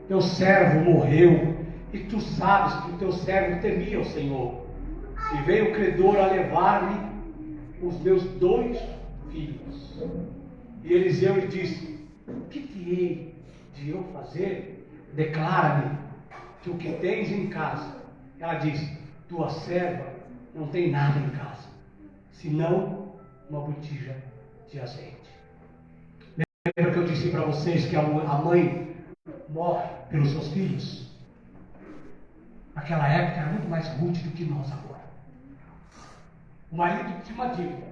teu servo morreu, e tu sabes que o teu servo temia o Senhor. E veio o credor a levar-me os meus 2 filhos. E Eliseu lhe disse: o que te hei de eu fazer? Declara-me que o que tens em casa. Ela disse: tua serva não tem nada em casa, senão uma botija de azeite. Lembra que eu disse para vocês que a mãe morre pelos seus filhos? Naquela época era muito mais rude do que nós agora. O marido tinha uma dívida,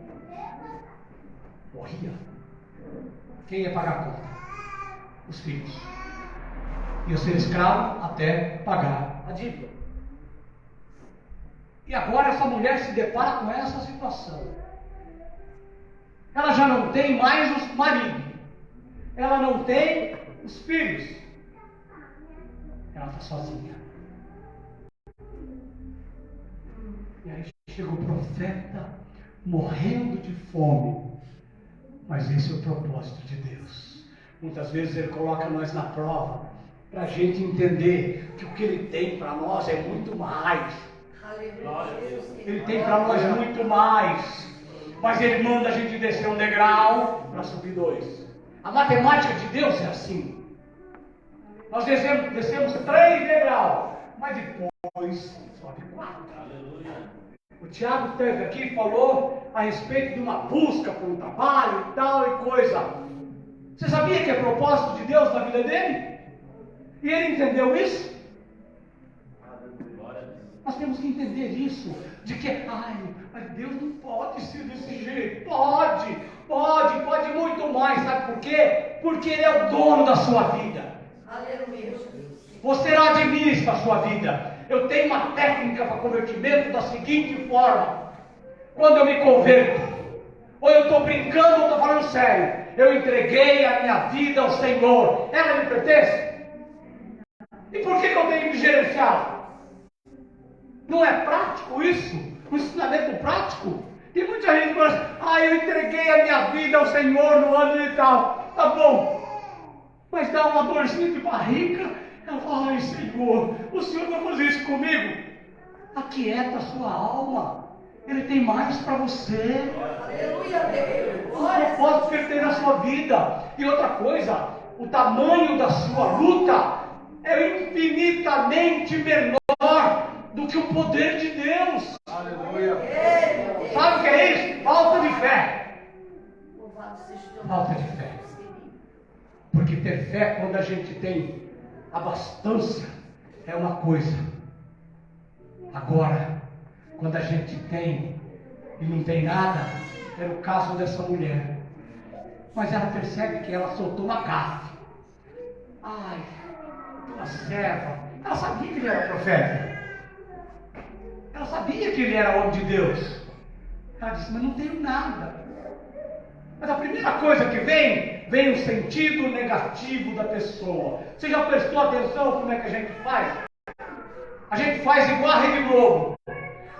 morria. Quem ia pagar a conta? Os filhos. Ia ser escravo até pagar a dívida. E agora essa mulher se depara com essa situação. Ela já não tem mais os maridos. Ela não tem os filhos. Ela está sozinha. E aí chega o profeta morrendo de fome. Mas esse é o propósito de Deus. Muitas vezes Ele coloca nós na prova para a gente entender que o que Ele tem para nós é muito mais. Ele tem para nós muito mais. Mas Ele manda a gente descer um degrau para subir 2. A matemática de Deus é assim. Nós descemos 3 degraus, mas depois sobe 4. O Tiago esteve aqui e falou a respeito de uma busca por um trabalho e tal e coisa. Você sabia que é propósito de Deus na vida dele? E ele entendeu isso? Nós temos que entender isso, de que, mas Deus não pode ser desse jeito. Pode muito mais. Sabe por quê? Porque Ele é o dono da sua vida. Aleluia. Você não administra a sua vida. Eu tenho uma técnica para convertimento da seguinte forma: quando eu me converto, ou eu estou brincando ou estou falando sério, eu entreguei a minha vida ao Senhor. Ela me pertence? E por que eu tenho que gerenciar? Não é prático isso? Um ensinamento prático? Tem muita gente que fala assim: eu entreguei a minha vida ao Senhor no ano de tal. Tá bom. Mas dá uma dorzinha de barriga. Ela fala: Senhor, o Senhor vai fazer isso comigo? Aquieta a sua alma. Ele tem mais para você. Aleluia, Deus. O propósito que Ele tem na sua vida. E outra coisa, o tamanho da sua luta é infinitamente menor do que o poder de Deus. Aleluia. Sabe o que é isso? Falta de fé. Falta de fé. Porque ter fé, quando a gente tem abastança, é uma coisa. Agora, quando a gente tem e não tem nada, é o caso dessa mulher. Mas ela percebe que ela soltou uma gafe. Tua serva. Ela sabia que ele era profeta. Ela sabia que ele era homem de Deus. Ela disse: mas não tenho nada. Mas a primeira coisa que vem o sentido negativo da pessoa. Você já prestou atenção como é que a gente faz? A gente faz igual a Rede Globo.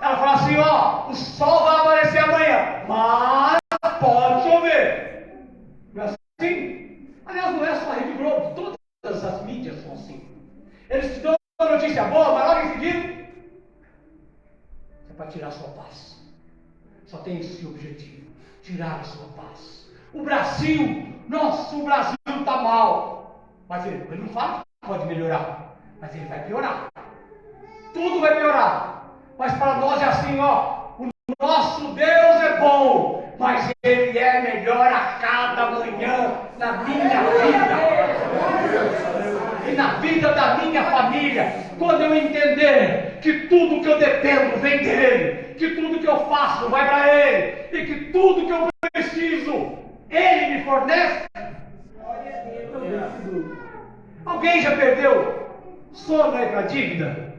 Ela fala assim: o sol vai aparecer amanhã, mas pode chover. Não é assim? Aliás, não é só a Rede Globo, todas as mídias são assim. Eles te dão uma notícia boa, mas logo em seguida, é para tirar sua paz. Só tem esse objetivo. tirar a sua paz. O Brasil, nossa, o Brasil está mal. Mas ele não fala que pode melhorar, mas ele vai piorar. Tudo vai piorar. Mas para nós é assim, ó, o nosso Deus é bom, mas Ele é melhor a cada manhã na minha vida e na vida da minha família. Quando eu entender que tudo que eu dependo vem dEle, que tudo que eu faço vai para Ele, e que tudo que eu preciso Ele me fornece. Alguém já perdeu sono aí para dívida?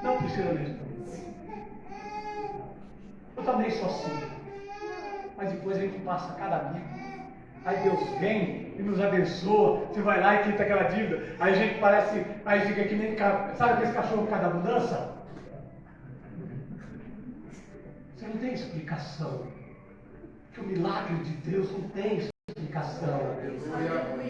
Não precisa mesmo. Eu também sou assim. Mas depois a gente passa cada dia. Aí Deus vem e nos abençoa. Você vai lá e quita aquela dívida. Aí a gente parece. Aí fica que nem. Sabe aquele cachorro por causa da mudança? Você não tem explicação. Que o milagre de Deus não tem explicação.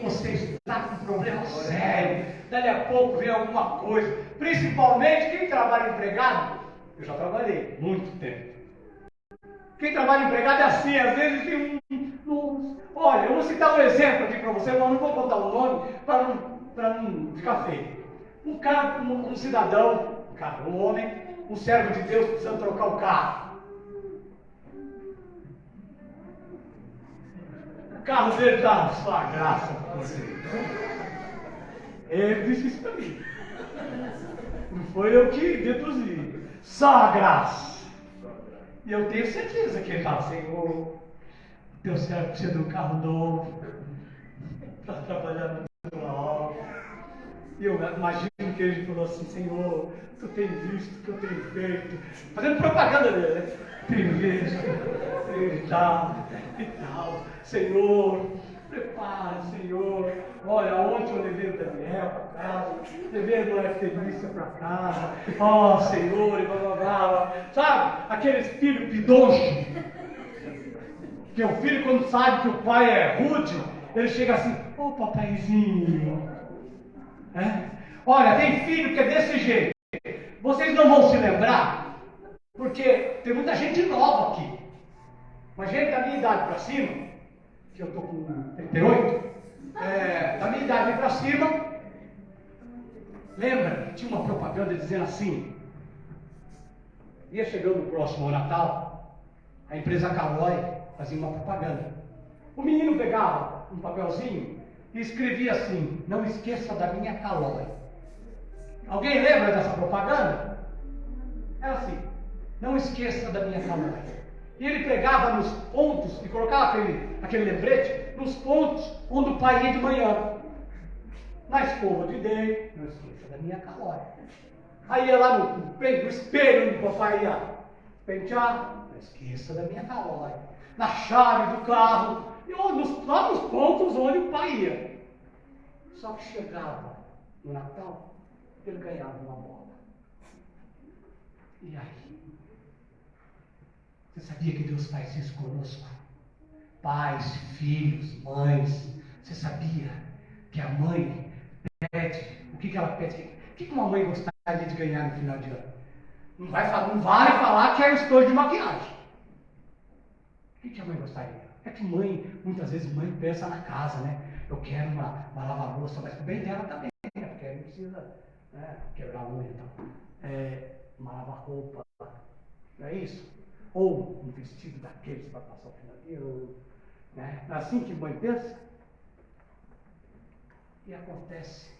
Você está com um problema sério. Dali a pouco vem alguma coisa. Principalmente quem trabalha empregado. Eu já trabalhei muito tempo. Quem trabalha empregado é assim, às vezes tem olha, eu vou citar um exemplo aqui para você, mas não vou contar o nome para não ficar feio. Um cara, um cidadão, um homem, um servo de Deus precisando trocar o carro. O carro dele está sua graça para você. Ele disse isso para mim. Não foi eu que deduzi. Só a graça. E eu tenho certeza que ele fala, Senhor, teu servo precisa de um carro novo para trabalhar na tua obra. E eu imagino que ele falou assim, Senhor, tu tem visto o que eu tenho feito, fazendo propaganda dele, né? Tenho visto, e tal, Senhor, prepara, Senhor. Olha, ontem eu levei o Daniel para casa, levei a Dona Felícia para casa. Ó, Senhor, e blá blá blá. Sabe, aqueles filhos pidonchos. Que o filho, quando sabe que o pai é rude, ele chega assim, ô papaizinho. É? Olha, tem filho que é desse jeito. Vocês não vão se lembrar, porque tem muita gente nova aqui. Mas gente da minha idade para cima, que eu estou com 38, da minha idade para cima, lembra que tinha uma propaganda dizendo assim, ia chegando o próximo Natal, a empresa Calói fazia uma propaganda. O menino pegava um papelzinho e escrevia assim, não esqueça da minha Calói. Alguém lembra dessa propaganda? Era assim, não esqueça da minha Calói. E ele pregava nos pontos e colocava aquele lembrete nos pontos onde o pai ia de manhã. Na escova de dente, não esqueça da minha Calói. Aí ia lá no espelho onde o papai ia pentear, não esqueça da minha Calói. Na chave do carro, e lá nos pontos onde o pai ia. Só que chegava no Natal, ele ganhava uma bola. E aí? Você sabia que Deus faz isso conosco? Pais, filhos, mães. Você sabia que a mãe pede? O que ela pede? O que uma mãe gostaria de ganhar no final de ano? Não vale falar que é um estojo de maquiagem. O que a mãe gostaria? É que muitas vezes mãe pensa na casa, né? Eu quero uma lava-louça, mas pro bem dela também, né? Porque não precisa quebrar a unha e tal. Uma lava-roupa, não é isso? Ou um vestido daqueles para passar o final de ano, né? É assim que mãe pensa. E acontece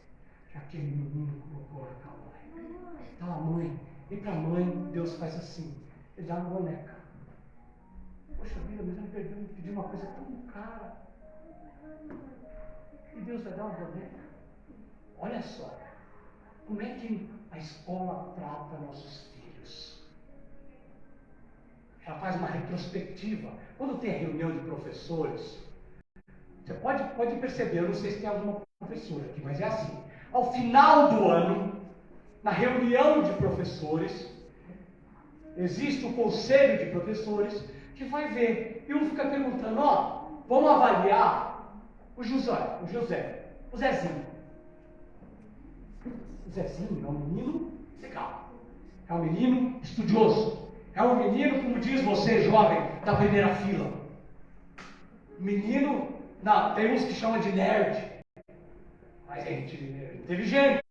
que aquele menino colocou a Calói. Então a mãe, e para a mãe, Deus faz assim, ele dá uma boneca. Poxa vida, mas ele pediu uma coisa tão cara. E Deus vai dar uma boneca. Olha só, como é que a escola trata nossos filhos? Ela faz uma retrospectiva. Quando tem a reunião de professores, você pode perceber, eu não sei se tem alguma professora aqui, mas é assim. Ao final do ano, na reunião de professores, existe o conselho de professores que vai ver. E um fica perguntando, vamos avaliar o José, o Zezinho. O Zezinho é um menino legal, é um menino estudioso, É um menino, como diz você, jovem, da primeira fila. Menino, não, tem uns que chamam de nerd, mas é inteligente.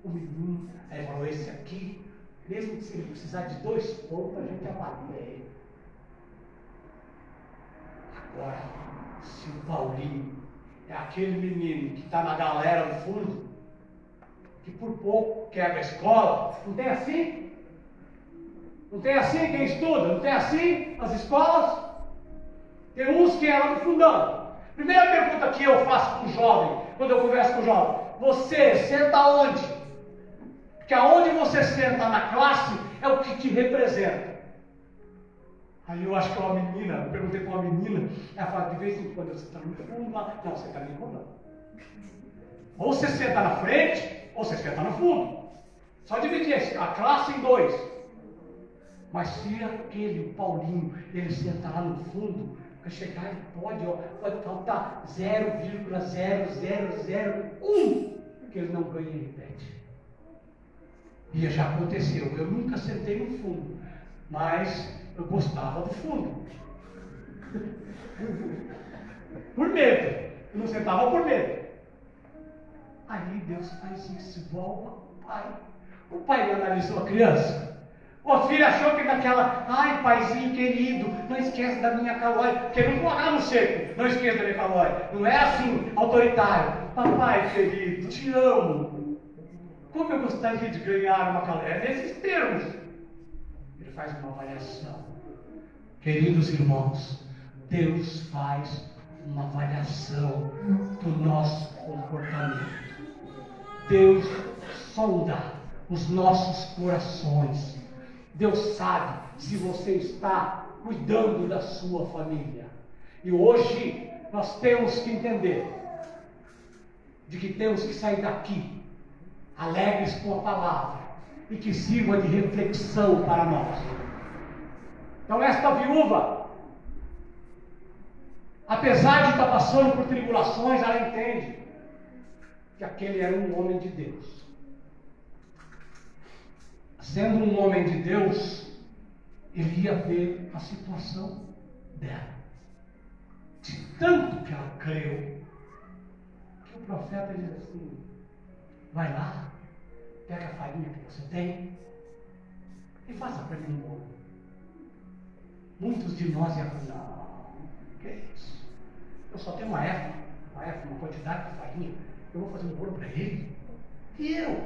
O menino, aí falou, esse aqui, mesmo que se ele precisar de 2 pontos, a gente avalia ele. Agora, se o Paulinho é aquele menino que está na galera no fundo, que por pouco quebra a escola, não tem assim? Não tem assim quem estuda? Não tem assim as escolas? Tem uns que é lá no fundão. Primeira pergunta que eu faço para o jovem, quando eu converso com o jovem: você senta onde? Porque aonde você senta na classe é o que te representa. Aí eu acho que é uma menina, eu perguntei para uma menina, ela fala, de vez em quando você está no fundo, lá, não, você está me enrolando. Ou você senta na frente, ou você senta no fundo. Só dividir a classe em 2. Mas se aquele Paulinho, ele senta lá no fundo, para chegar ele pode faltar 0,0001 que ele não ganha e repete. E já aconteceu, eu nunca sentei no fundo, mas eu gostava do fundo. Por medo, eu não sentava por medo. Aí Deus faz isso, igual o pai. O pai analisou a criança. O filho achou que naquela, ai paizinho querido, não esqueça da minha calói, porque não morava no seco, não esqueça da minha calói. Não é assim, autoritário. Papai querido, te amo. Como eu gostaria de ganhar uma calói? É nesses termos. Ele faz uma avaliação. Queridos irmãos, Deus faz uma avaliação do nosso comportamento. Deus sonda os nossos corações. Deus sabe se você está cuidando da sua família. E hoje nós temos que entender de que temos que sair daqui alegres com a palavra e que sirva de reflexão para nós. Então esta viúva, apesar de estar passando por tribulações, ela entende que aquele era um homem de Deus. Sendo um homem de Deus, ele ia ver a situação dela. De tanto que ela creu, que o profeta diz assim: vai lá, pega a farinha que você tem e faça para mim um bolo. Muitos de nós iam falar: não, que é isso? Eu só tenho uma quantidade de farinha, eu vou fazer um bolo para ele? E eu?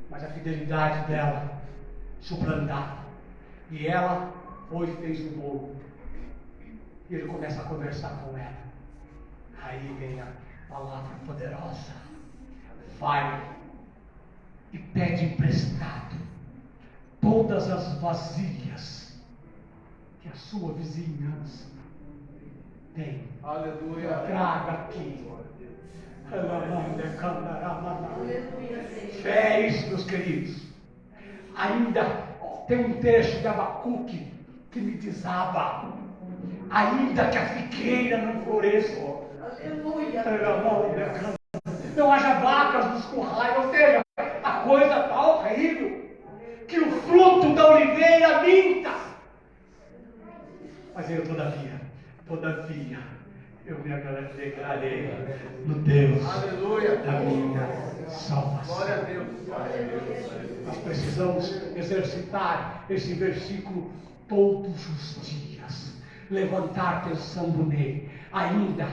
Mas a fidelidade dela suplantava. E ela foi e fez o bolo. E ele começa a conversar com ela. Aí vem a palavra poderosa. Vai e pede emprestado todas as vasilhas que a sua vizinhança tem. Aleluia. Traga aqui. Fé é isso, meus queridos. Ainda tem um trecho de Abacuque que me desaba. Ainda que a figueira não floresça, não haja vacas nos currais, ou seja, a coisa está horrível, que o fruto da oliveira minta. Mas eu, todavia, eu me alegrarei no Deus, aleluia, da minha salvação. Glória a Deus. Nós precisamos exercitar esse versículo todos os dias. Levantar pensando nele. Ainda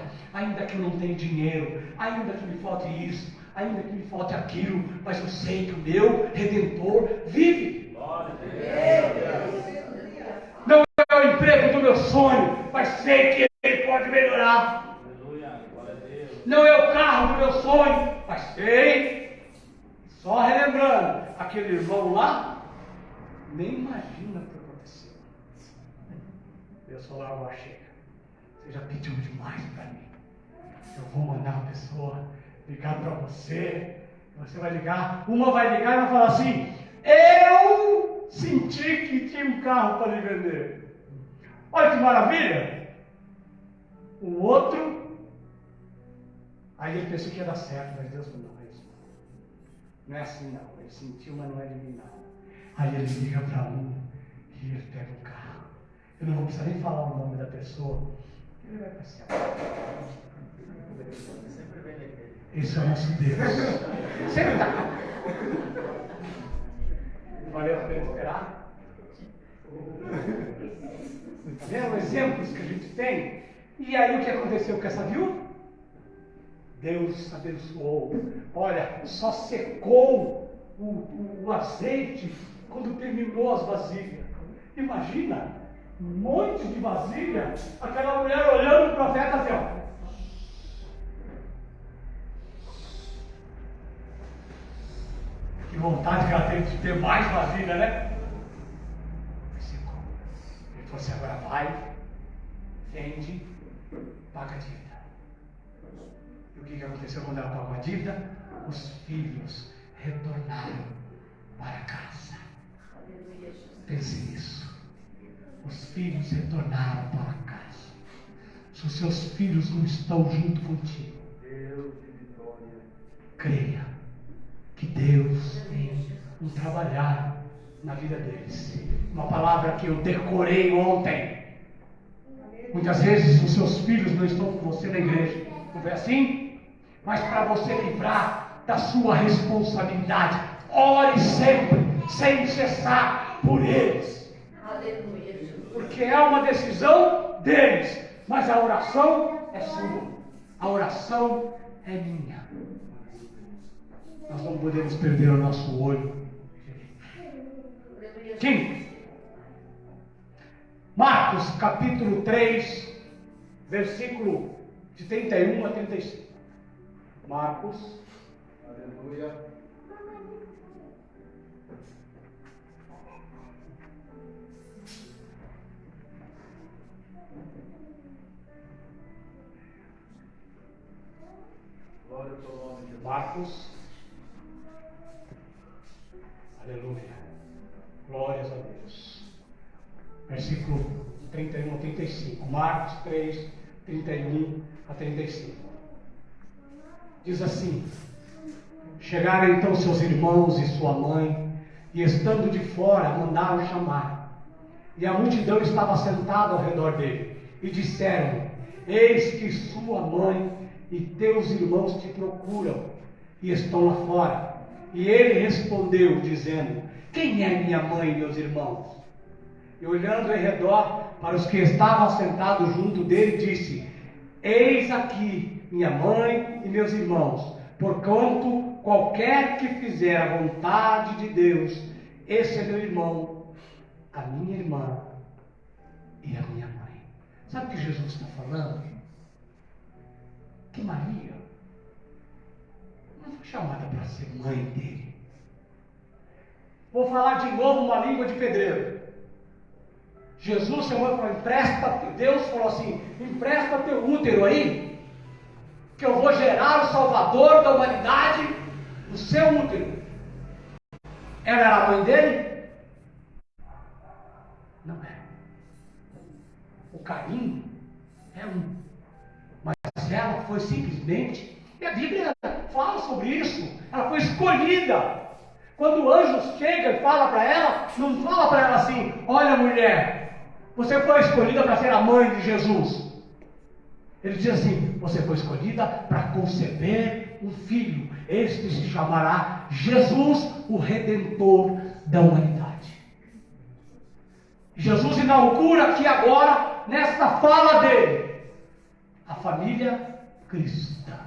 que eu não tenha dinheiro, ainda que me falte isso, ainda que me falte aquilo, mas eu sei que o meu Redentor vive. Glória a Deus. Não é o emprego do meu sonho, mas sei que ele pode melhorar. Não é o carro do meu sonho, mas sei. Só relembrando, aquele irmão lá, nem imagina o que aconteceu. Deus falou: agora chega. Você já pediu demais para mim. Eu vou mandar uma pessoa ligar para você. Você vai ligar, uma vai ligar e vai falar assim: eu senti que tinha um carro para lhe vender. Olha que maravilha! O outro, aí ele pensou que ia dar certo, mas Deus falou: não é isso. Não é assim não. Ele sentiu, mas não é de mim não. Aí ele liga para um e ele pega o carro. Eu não vou precisar nem falar o nome da pessoa. Ele vai passear. Esse é o nosso Deus. Sempre está. Valeu a pena esperar? Está vendo exemplos que a gente tem? E aí o que aconteceu com essa viúva? Deus abençoou. Olha, só secou o azeite quando terminou as vasilhas. Imagina, um monte de vasilha, aquela mulher olhando o profeta assim, ó. Que vontade que ela teve de ter mais vasilha, né? Secou. Ele falou assim, agora vai, vende, paga a dívida. E o que aconteceu quando ela pagou a dívida? Os filhos retornaram para casa. Pense nisso. Os filhos retornaram para casa. Se os seus filhos não estão junto contigo, creia que Deus tem um trabalhar na vida deles. Uma palavra que eu decorei ontem. Muitas vezes os seus filhos não estão com você na igreja. Não é assim? Mas para você livrar da sua responsabilidade, ore sempre, sem cessar por eles. Aleluia, Jesus. Porque é uma decisão deles, mas a oração é sua. A oração é minha. Nós não podemos perder o nosso olho. Quinto, Marcos capítulo 3, versículo de 31 a 35. Marcos, Aleluia. Glória ao nome de Marcos, aleluia, glórias a Deus. Versículo 31 a 35. Marcos 3, 31 a 35. Diz assim: chegaram então seus irmãos e sua mãe, e estando de fora, mandaram chamar. E a multidão estava sentada ao redor dele, e disseram: eis que sua mãe e teus irmãos te procuram, e estão lá fora. E ele respondeu, dizendo: quem é minha mãe e meus irmãos? E olhando em redor para os que estavam sentados junto dele, disse: eis aqui minha mãe e meus irmãos, porquanto qualquer que fizer a vontade de Deus, esse é meu irmão, a minha irmã e a minha mãe. Sabe o que Jesus está falando? Que Maria não foi chamada para ser mãe dele. Vou falar de novo uma língua de pedreiro. Jesus chamou e falou: empresta, Deus falou assim: empresta teu útero aí, que eu vou gerar o Salvador da humanidade no seu útero. Ela era a mãe dele? Não é. O Caim é um. Mas ela foi simplesmente, e a Bíblia fala sobre isso, ela foi escolhida. Quando o anjo chega e fala para ela, não fala para ela assim: olha, mulher, você foi escolhida para ser a mãe de Jesus. Ele diz assim: você foi escolhida para conceber um filho. Este se chamará Jesus, o Redentor da humanidade. Jesus inaugura aqui agora, nesta fala dele, a família cristã.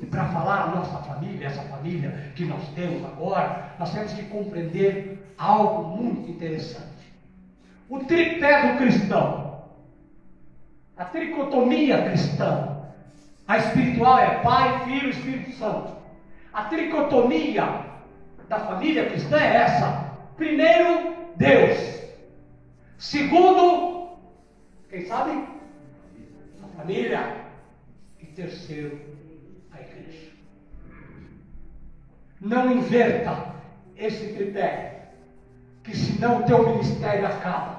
E para falar a nossa família, essa família que nós temos agora, nós temos que compreender algo muito interessante. O tripé do cristão, a tricotomia cristã. A espiritual é Pai, Filho e Espírito Santo. A tricotomia da família cristã é essa: primeiro, Deus. Segundo, quem sabe? A família. E terceiro, a igreja. Não inverta esse tripé, que senão o teu ministério acaba.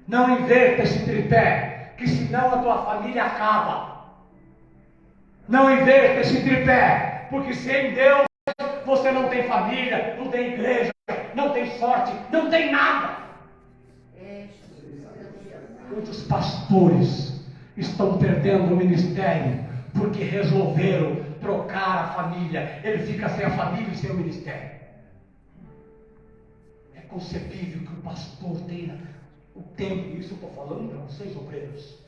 Não inverta esse tripé, que senão a tua família acaba. Não inverta esse tripé, porque sem Deus você não tem família, não tem igreja, não tem sorte, não tem nada. Muitos pastores estão perdendo o ministério porque resolveram trocar a família. Ele fica sem a família e sem o ministério. É concebível que o pastor tenha o tempo, isso eu estou falando para vocês, obreiros.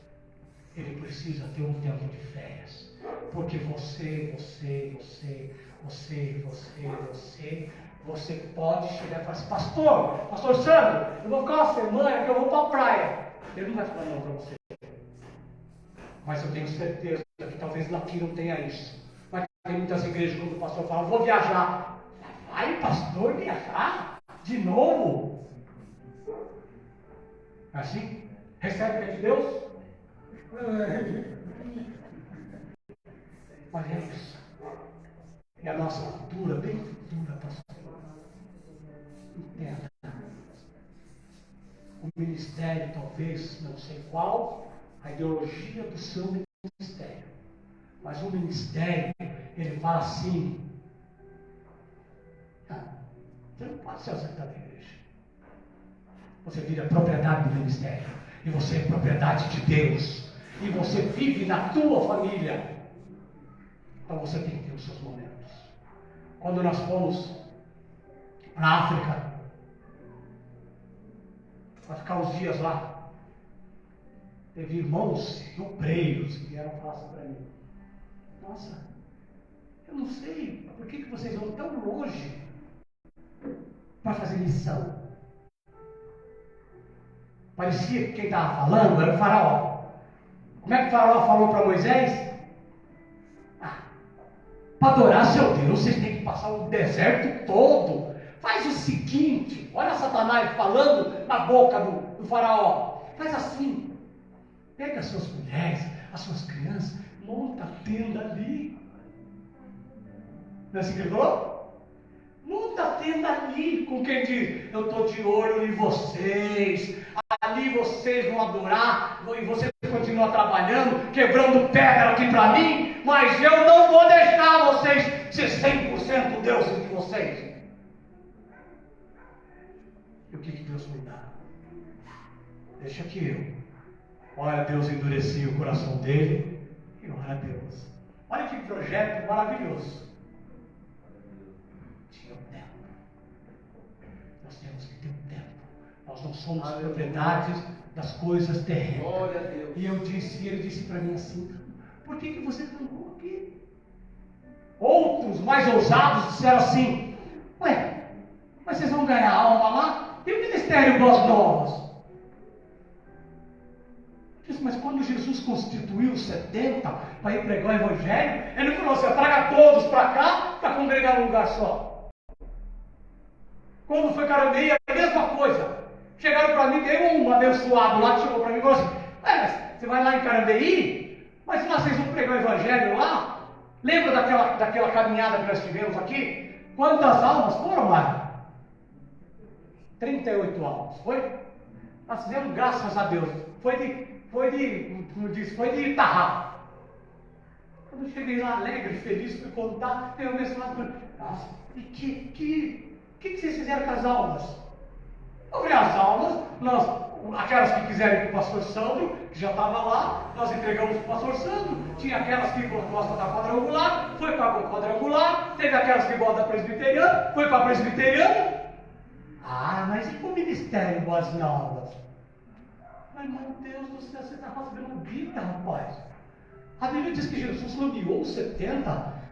Ele precisa ter um tempo de férias. Porque você pode chegar e falar assim: pastor Sandro, eu vou ficar uma semana que eu vou para a praia. Ele não vai falar não para você. Mas eu tenho certeza que talvez aqui não tenha isso. Mas tem muitas igrejas quando o pastor fala: vou viajar. Vai, pastor, viajar? De novo? Assim? Recebe o que é de Deus? Mas é isso. É a nossa cultura, bem futura, pastor. Entenda. O ministério, talvez, não sei qual, a ideologia do seu ministério. Mas o ministério, ele fala assim: você não pode ser ausentado da igreja. Você vira propriedade do ministério. E você é propriedade de Deus. E você vive na tua família. Então você tem que ter os seus momentos. Quando nós fomos para a África, para ficar uns dias lá, teve irmãos e obreiros que vieram falar assim para mim: nossa, eu não sei por que vocês vão tão longe para fazer missão. Parecia que quem estava falando era o faraó. Como é que o faraó falou para Moisés? Para adorar seu Deus, vocês têm que passar o deserto todo. Faz o seguinte: olha Satanás falando na boca do faraó. Faz assim: pega as suas mulheres, as suas crianças, monta a tenda ali. Não é assim que ele falou? Monta a tenda ali, com quem diz: eu estou de olho em vocês. Ali vocês vão adorar, e vocês continuam trabalhando, quebrando pedra aqui para mim, mas eu não vou deixar vocês ser 100% deuses de vocês. E o que Deus me dá? Deixa que eu. Olha, Deus endurecia o coração dele, e olha a Deus. Olha que projeto maravilhoso. Tinha um tempo. Nós temos que ter um tempo. Nós não somos propriedades das coisas terrenas. Glória a Deus. E ele disse para mim assim: por que você trancou aqui? Outros mais ousados disseram assim: ué, mas vocês vão ganhar alma lá? E o ministério Boas Novas? Eu disse: mas quando Jesus constituiu os 70 para ir pregar o Evangelho, ele não falou assim: traga todos para cá para congregar num lugar só. Quando foi Carambeí, a mesma coisa. Chegaram para mim, tem um abençoado lá que chegou para mim e falou assim: mas você vai lá em Carambeí? Mas lá vocês vão pregar o Evangelho lá? Lembra daquela caminhada que nós tivemos aqui? Quantas almas foram, Mário? 38 almas, foi? Nós fizemos, graças a Deus. Foi de Itarrá. Quando eu cheguei lá alegre, feliz, fui contar, tem um abençoado para mim: nossa, e que vocês fizeram com as almas? Sobre as almas, aquelas que quiserem ir para o pastor Sandro, que já estava lá, nós entregamos para o pastor Sandro. Tinha aquelas que gostam da quadrangular, foi para a quadrangular. Teve aquelas que gostam da presbiteriana, foi para a presbiteriana. Mas e para o ministério Boas Novas? Mas, meu Deus do céu, você está rasgando Bíblia, rapaz. A Bíblia diz que Jesus nomeou os 70.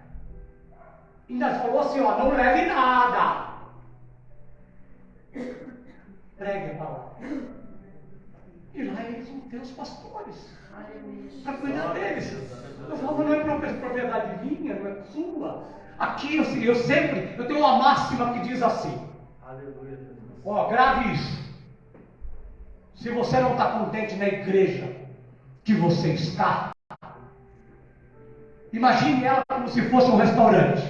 E ainda falou assim: ó, não leve nada. Pregue a palavra. E lá eles vão ter os pastores para cuidar deles. Mas não é propriedade minha, não é sua. Aqui eu tenho uma máxima que diz assim: Aleluia. grave isso. Se você não está contente na igreja que você está, imagine ela como se fosse um restaurante.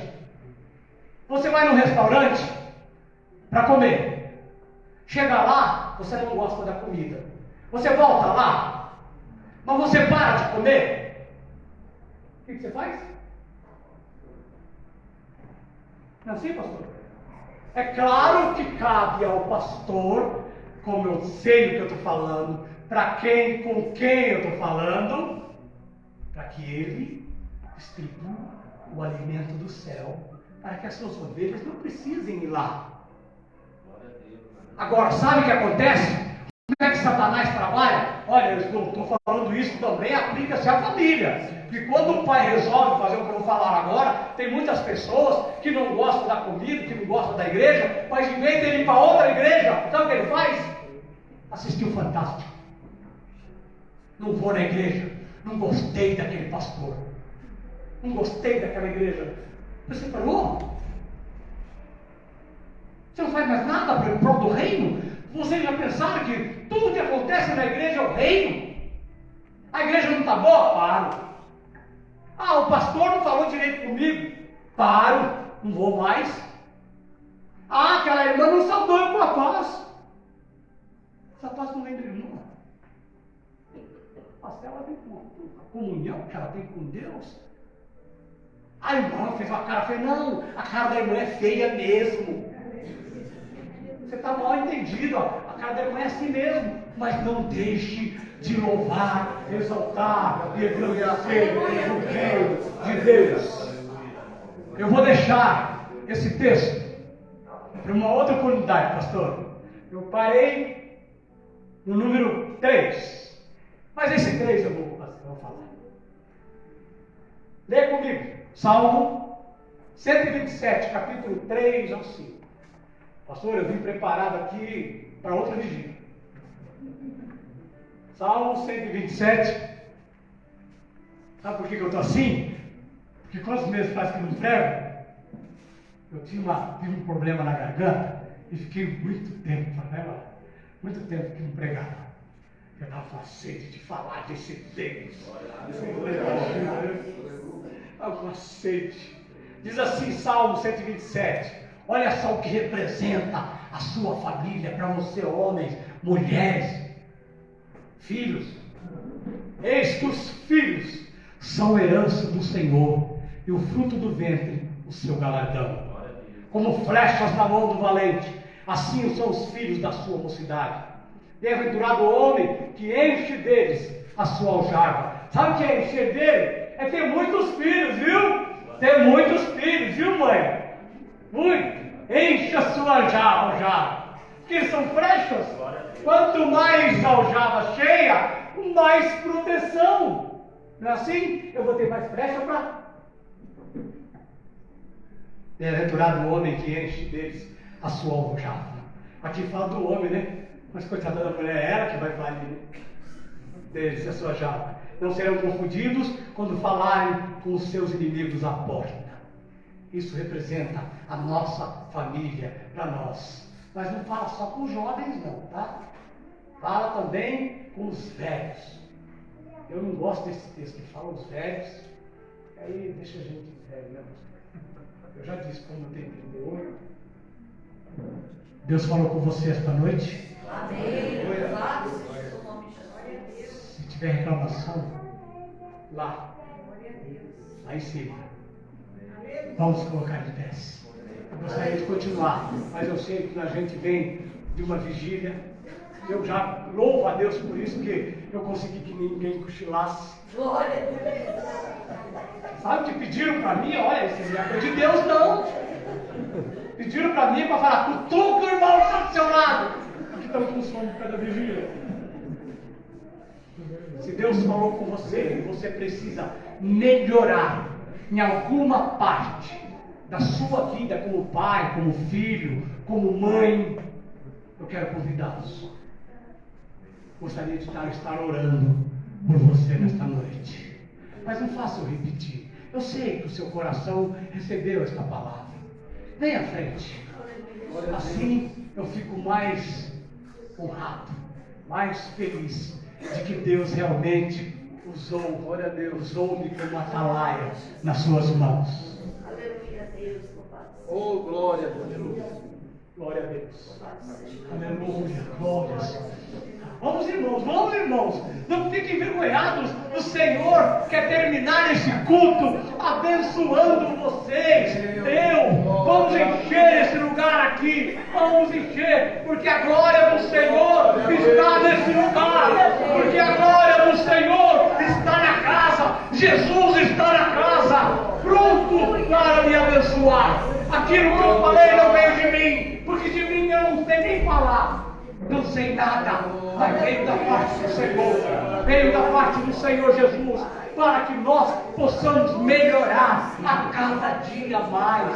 Você vai num restaurante para comer. Chega lá, você não gosta da comida. Você volta lá, mas você para de comer. O que você faz? Não é assim, pastor? É claro que cabe ao pastor, como eu sei o que eu estou falando, para quem, com quem eu estou falando, para que ele distribua o alimento do céu, para que as suas ovelhas não precisem ir lá. Agora, sabe o que acontece? Como é que Satanás trabalha? Olha, eu estou falando isso também, aplica-se à família. Porque quando o pai resolve fazer o que eu vou falar agora, tem muitas pessoas que não gostam da comida, que não gostam da igreja, mas em vez de ele ir para outra igreja, sabe o que ele faz? Assistir o Fantástico. Não vou na igreja, não gostei daquele pastor, não gostei daquela igreja. Você falou? Você não faz mais nada para o prol do reino? Vocês já pensaram que tudo que acontece na igreja é o reino? A igreja não está boa? Paro. Ah, o pastor não falou direito comigo? Paro, não vou mais. Ah, aquela irmã não saudou eu com a paz. Essa paz não vem do irmão. A paz ela vem com a comunhão que ela tem com Deus. A irmã fez uma cara feia. Não, a cara da irmã é feia mesmo. Você está mal entendido, ó. A cara da irmã é assim mesmo. Mas não deixe de louvar, exaltar e engrandecer o reino de Deus. Eu vou deixar esse texto para uma outra oportunidade, pastor. Eu parei no número 3. Mas esse 3 eu vou falar. Leia comigo. Salmo 127, capítulo 3 ao 5. Pastor, eu vim preparado aqui para outra vigília. Salmo 127. Sabe por que eu estou assim? Porque quantos meses faz que eu não prego? Eu tive um problema na garganta e fiquei muito tempo, né? Muito tempo que não pregava. Eu estava com sede de falar desse Deus. Estava com sede. Diz assim, Salmo 127. Olha só o que representa a sua família para você, homens, mulheres, filhos. Eis que os filhos são herança do Senhor, e o fruto do ventre, o seu galardão. Como flechas na mão do valente, assim são os filhos da sua mocidade. Bem-aventurado o homem que enche deles a sua aljava. Sabe o que é encher dele? É ter muitos filhos, viu? Ter muitos filhos, viu, mãe? Muito. Enche a sua aljava. Porque são flechas. Quanto mais aljava cheia, mais proteção. Não é assim? Eu vou ter mais flecha para... Bem-aventurado o homem que enche deles a sua aljava. Aqui fala do homem, né? Mas coitada da mulher, é ela que vai valer deles a sua aljava. Não serão confundidos quando falarem com os seus inimigos à porta. Isso representa a nossa família para nós. Mas não fala só com os jovens não, tá? Fala também com os velhos. Eu não gosto desse texto que fala os velhos. Aí deixa a gente velho, né? Eu já disse como tem 38. Deus falou com você esta noite? Amém. Se tiver reclamação, lá em cima. Vamos colocar de pé. Eu gostaria de continuar, mas eu sei que a gente vem de uma vigília. Eu já louvo a Deus por isso, que eu consegui que ninguém cochilasse. Glória a Deus. Sabe o que pediram para mim? Olha, isso não é coisa de Deus, não. Pediram para mim para falar, cutuca o irmão que está do seu lado. Aqui estamos com sono por causa da vigília. Se Deus falou com você e você precisa melhorar em alguma parte da sua vida, como pai, como filho, como mãe, eu quero convidá-los. Gostaria de estar orando por você nesta noite. Mas não faça eu repetir. Eu sei que o seu coração recebeu esta palavra. Vem à frente. Assim eu fico mais honrado, mais feliz de que Deus realmente usou-me como atalaia nas suas mãos. Aleluia a Deus, louvado. Oh, glória a Deus. Glória a Deus. Aleluia, glórias. Vamos, irmãos. irmãos, vamos, irmãos. Não fiquem envergonhados. O Senhor quer terminar esse culto abençoando vocês. Deus, vamos encher esse lugar aqui. Vamos encher, porque a glória do Senhor está nesse lugar. Porque a glória do Senhor está na casa. Jesus está na casa, pronto para me abençoar. Aquilo que eu falei não veio de mim, porque de mim eu não sei nem falar. Não sei nada, mas veio da parte do Senhor, veio da parte do Senhor Jesus, para que nós possamos melhorar a cada dia mais.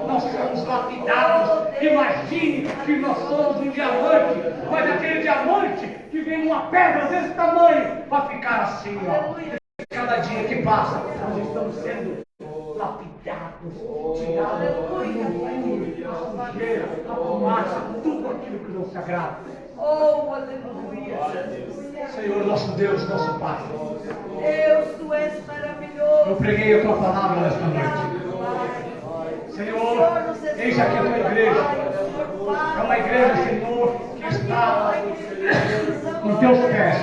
Nós somos lapidados. Imagine que nós somos um diamante, mas aquele diamante que vem numa pedra desse tamanho, vai ficar assim, ó. Cada dia que passa, nós estamos sendo lapidados, tirados a sujeira, a fumaça, tudo aquilo que não se agrada. Oh, aleluia. Senhor, nosso Deus, nosso Pai, Deus, tu és maravilhoso. eu preguei a tua palavra nesta noite. Senhor, eis aqui a tua igreja. É uma igreja, Senhor, que está em teus pés.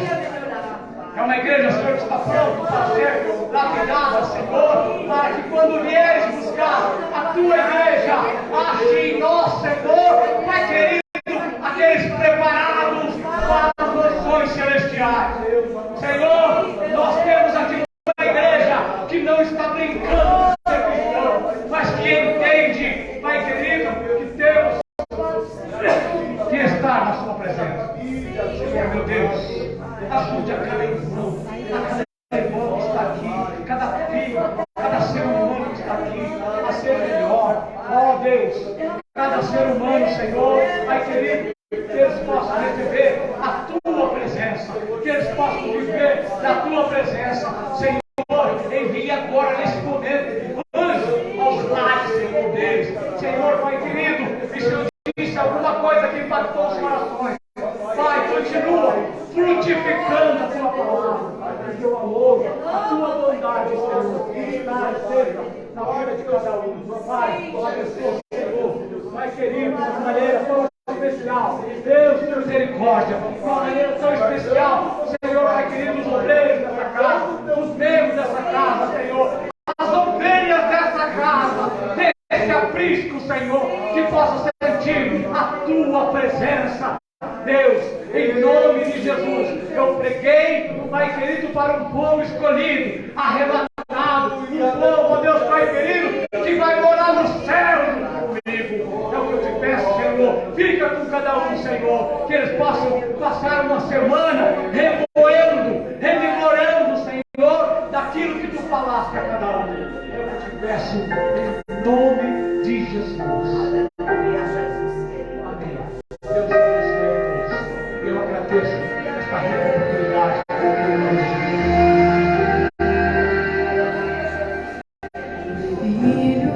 É uma igreja, Senhor, que está pronta para ser lapidada, Senhor, para que quando vieres buscar a tua igreja, ache em nós, Senhor, Pai querido, aqueles preparados para as noções celestiais. Senhor, nós temos aqui uma igreja que não está brincando de ser cristão, mas que entende, Pai querido, que temos que estar na sua presença. Senhor, meu Deus, ajude a cada irmão, a cada irmão que está aqui, cada filho, cada ser humano que está aqui, a ser melhor. Ó Deus, cada ser humano, Senhor, Pai querido, que eles possam receber a tua presença, que eles possam viver da tua presença. Senhor, envie agora nesse momento anjos aos lares, Senhor deles. Senhor, Pai querido, e se eu disse alguma coisa que impactou os corações, Pai, continua frutificando a tua palavra, o teu amor, a tua bondade, Senhor, esteja na vida de cada um. Pai, abençoa, Senhor, Pai querido, de uma maneira tão especial. Deus, de misericórdia, de uma maneira tão especial, Senhor, Pai querido, os obreiros dessa casa, os membros dessa casa, Senhor, as ovelhas dessa casa, desse aprisco, Senhor, que possa sentir a tua presença. Deus, em nome de Jesus, eu preguei, Pai querido, para um povo escolhido, arrebatado, um povo, ó Deus, Pai querido, que vai morar no céu comigo. É o que eu te peço, Senhor, fica com cada um, Senhor, que eles possam passar uma semana remoendo, rememorando, Senhor, daquilo que tu falaste a cada um. Eu te peço, em nome de Jesus. Aleluia, Jesus querido. Amém. Deus abençoe a todos. Eu agradeço esta oportunidade. Filho,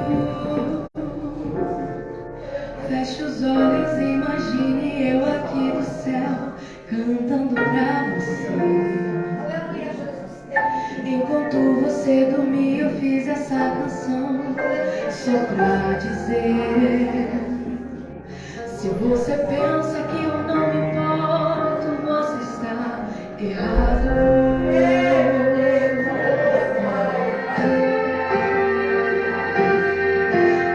feche os olhos e imagine eu aqui do céu cantando pra você. Aleluia, Jesus querido. Enquanto você dormia, eu fiz essa canção só pra dizer: se você pensa que eu não me importo, você está errado.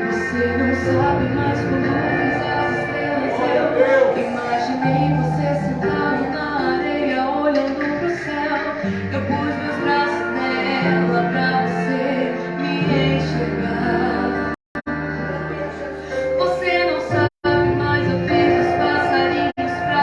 Você não sabe, mas quando eu fiz as estrelas, eu imaginei você sentado na areia, olhando pro céu. Eu pus meus braços nela pra você me enxergar. Você não sabe, mas eu fiz os passarinhos pra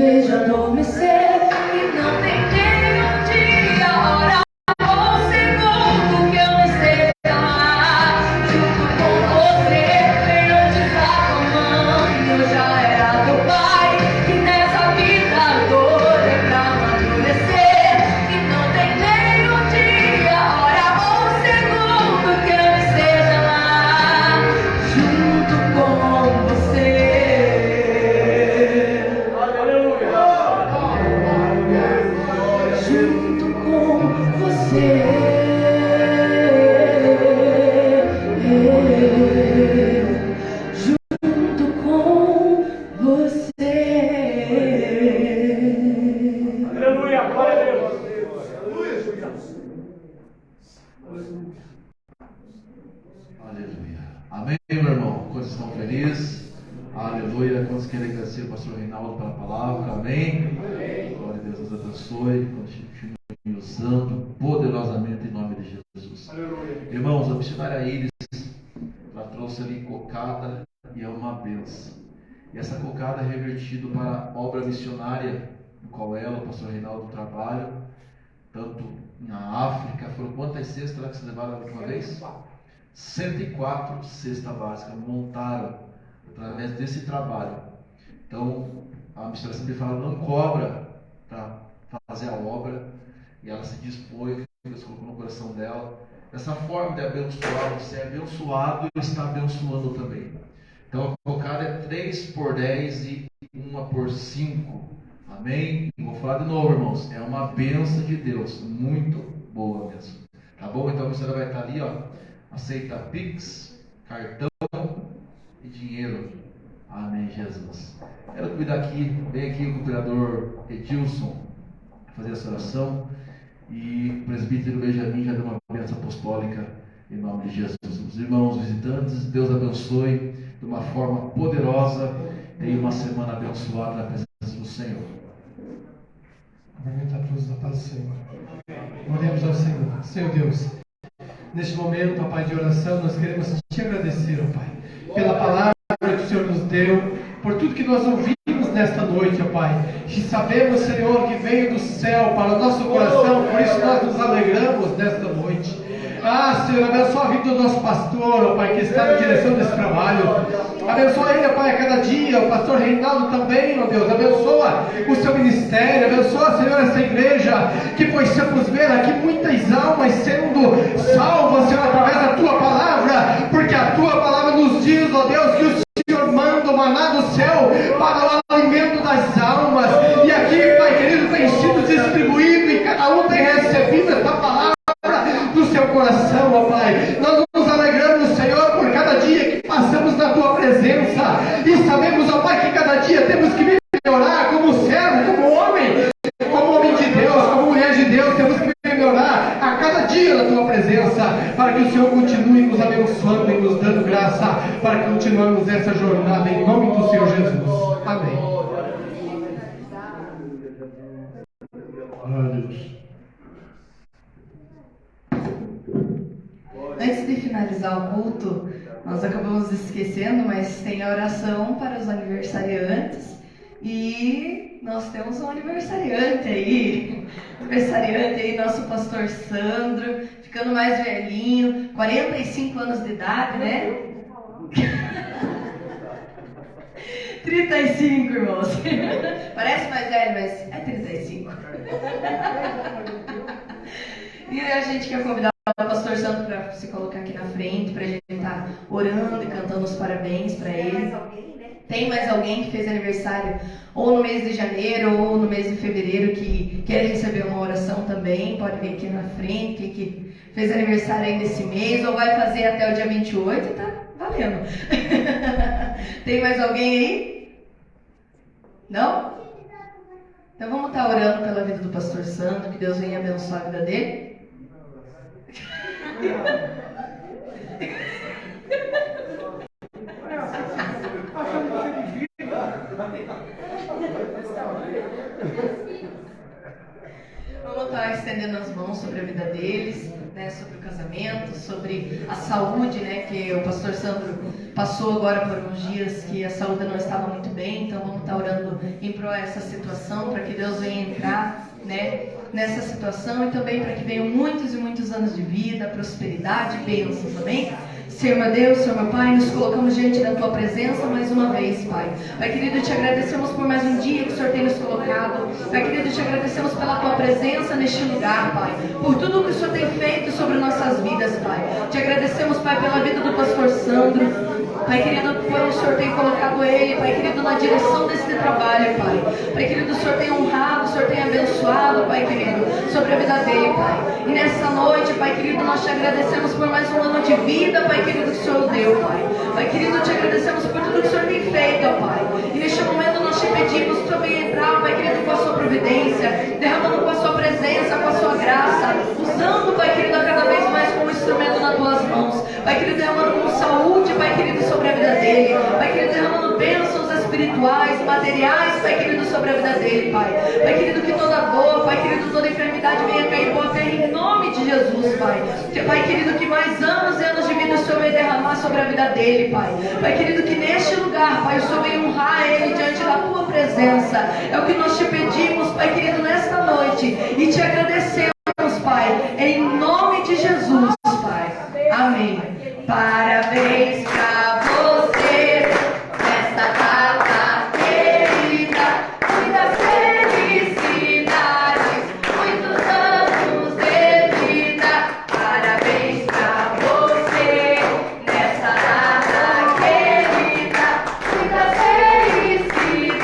vejo adormecer e não tem nenhum dia, hora ou segundo que eu não esteja lá junto com você. Onde está tua mãe? Eu já era teu pai e nessa vida toda é pra amadurecer e não tem nenhum dia, hora ou segundo que eu não esteja lá junto com você. Junto com você. Junto com você. Aleluia, glória a Deus. Aleluia. Amém, meu irmão? Quantos estão felizes? Aleluia. Quantos querem agradecer o pastor Reinaldo pela palavra? Amém? Glória a Deus, Deus abençoe. Continue usando poderosamente em nome de Jesus. Irmãos, a missionária Iris, ela trouxe ali cocada e é uma benção. E essa cocada é revertida para a obra missionária, no qual ela, o pastor Reinaldo, trabalham, tanto na África. Foram quantas cestas lá que vocês levaram a última vez? 104 cestas básicas montaram através desse trabalho. Então, a missionária sempre fala, não cobra para fazer a obra, e ela se dispõe, Deus colocou no coração dela. Essa forma de abençoar, você é abençoado e está abençoando também. Então, a cocada é 3 por 10 e 1 por 5. Amém? Vou falar de novo, irmãos. É uma bênção de Deus, muito boa mesmo. Tá bom? Então, a missionária vai estar ali, ó. Aceita Pix, cartão e dinheiro. Amém, Jesus. Quero cuidar aqui, vem aqui o cooperador Edilson fazer essa oração. E o presbítero Benjamin já deu uma bênção apostólica em nome de Jesus. Os irmãos visitantes, Deus abençoe de uma forma poderosa. Tenha uma semana abençoada na presença do Senhor. Cumprimento a todos da paz do Senhor. Oremos ao Senhor. Senhor Deus, neste momento, ó Pai, de oração, nós queremos te agradecer, ó Pai, pela palavra que o Senhor nos deu, por tudo que nós ouvimos nesta noite, ó Pai. E sabemos, Senhor, que veio do céu para o nosso coração, por isso nós nos alegramos nesta noite. Ah, Senhor, abençoa a vida do nosso pastor, ó Pai, que está na direção desse trabalho. Abençoa ele, ó Pai, a cada dia, o pastor Reinaldo também, ó Deus. Abençoa o seu ministério, abençoa, Senhor, essa igreja, que possamos ver aqui muitas almas sendo salvas, Senhor, através da tua palavra, porque a tua palavra nos diz, ó Deus, que o Senhor manda o maná do céu para o alimento das almas. E aqui, Pai querido, tem sido distribuído e cada um tem recebido esta palavra do seu coração, ó Pai. Nós nos alegramos, Senhor, por cada dia que passamos na tua presença e sabemos, ó Pai, que cada dia temos que melhorar como servo, como homem de Deus, como mulher de Deus. Temos que melhorar a cada dia na tua presença, para que o Senhor continue nos abençoando e nos dando graça, para que continuemos essa jornada em nome do Senhor Jesus. Amém. Glória a Deus. Antes de finalizar o culto, nós acabamos esquecendo, mas tem a oração para os aniversariantes. E nós temos um aniversariante aí, nosso pastor Sandro, ficando mais velhinho, 45 anos de idade, né? 35, irmãos. Parece mais velho, mas é 35. E a gente quer convidar o pastor Sandro para se colocar aqui na frente, para a gente estar orando e cantando os parabéns para ele. Tem mais alguém que fez aniversário ou no mês de janeiro ou no mês de fevereiro que quer receber uma oração também? Pode vir aqui na frente, que fez aniversário aí nesse mês ou vai fazer até o dia 28, tá valendo. Tem mais alguém aí? Não? Então vamos estar orando pela vida do pastor Sandro, que Deus venha abençoar a vida dele. Vamos estar estendendo as mãos sobre a vida deles, né, sobre o casamento, sobre a saúde, né, que o pastor Sandro passou agora por uns dias que a saúde não estava muito bem, então vamos estar orando em prol dessa situação, para que Deus venha entrar, né, nessa situação e também para que venham muitos e muitos anos de vida, prosperidade e bênçãos, amém? Senhor meu Deus, Senhor meu Pai, nos colocamos diante da Tua presença mais uma vez, Pai. Pai querido, te agradecemos por mais um dia que o Senhor tem nos colocado. Pai querido, te agradecemos pela Tua presença neste lugar, Pai. Por tudo que o Senhor tem feito sobre nossas vidas, Pai. Te agradecemos, Pai, pela vida do pastor Sandro. Pai querido, por o Senhor tem colocado ele, Pai querido, na direção desse trabalho, Pai. Pai querido, o Senhor tem honrado, o Senhor tem abençoado, Pai querido, sobre a vida dele, Pai. E nessa noite, Pai querido, nós te agradecemos por mais um ano de vida, Pai querido, que o Senhor deu, Pai. Pai querido, te agradecemos por tudo que o Senhor tem feito, ó Pai. E neste momento nós te pedimos que o Senhor venha entrar, Pai querido, com a sua providência, derramando com a sua presença, com a sua graça, usando, Pai querido, a cada vez mais como instrumento nas tuas mãos. Pai querido, derramando com saúde, Pai querido, sobre a vida dele. Pai querido, derramando bênçãos espirituais, materiais, Pai querido, sobre a vida dele, Pai. Pai querido, que toda dor, Pai querido, toda enfermidade venha cair por terra em nome de Jesus, Pai. Que, Pai querido, que mais anos e anos de vida o Senhor vai derramar sobre a vida dele, Pai. Pai querido, que neste lugar, Pai, o Senhor venha honrar ele diante da tua presença. É o que nós te pedimos, Pai querido, nesta noite. E te agradecemos, Pai, em nome de Jesus, Pai. Amém. Parabéns pra você nesta data querida, muitas felicidades, muitos anos de vida. Parabéns pra você nesta data querida, muitas felicidades,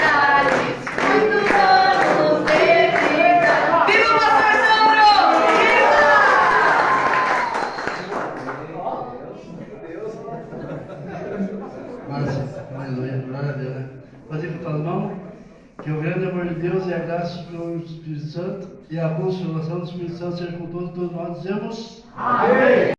muitos anos de vida. Viva o Pastor Sandro! Viva! Márcia, aleluia, glória a Deus, né? Pode ir com a tua mão, que o grande amor de Deus e a graça do Espírito Santo e a consolação do Espírito Santo seja com todos nós dizemos amém.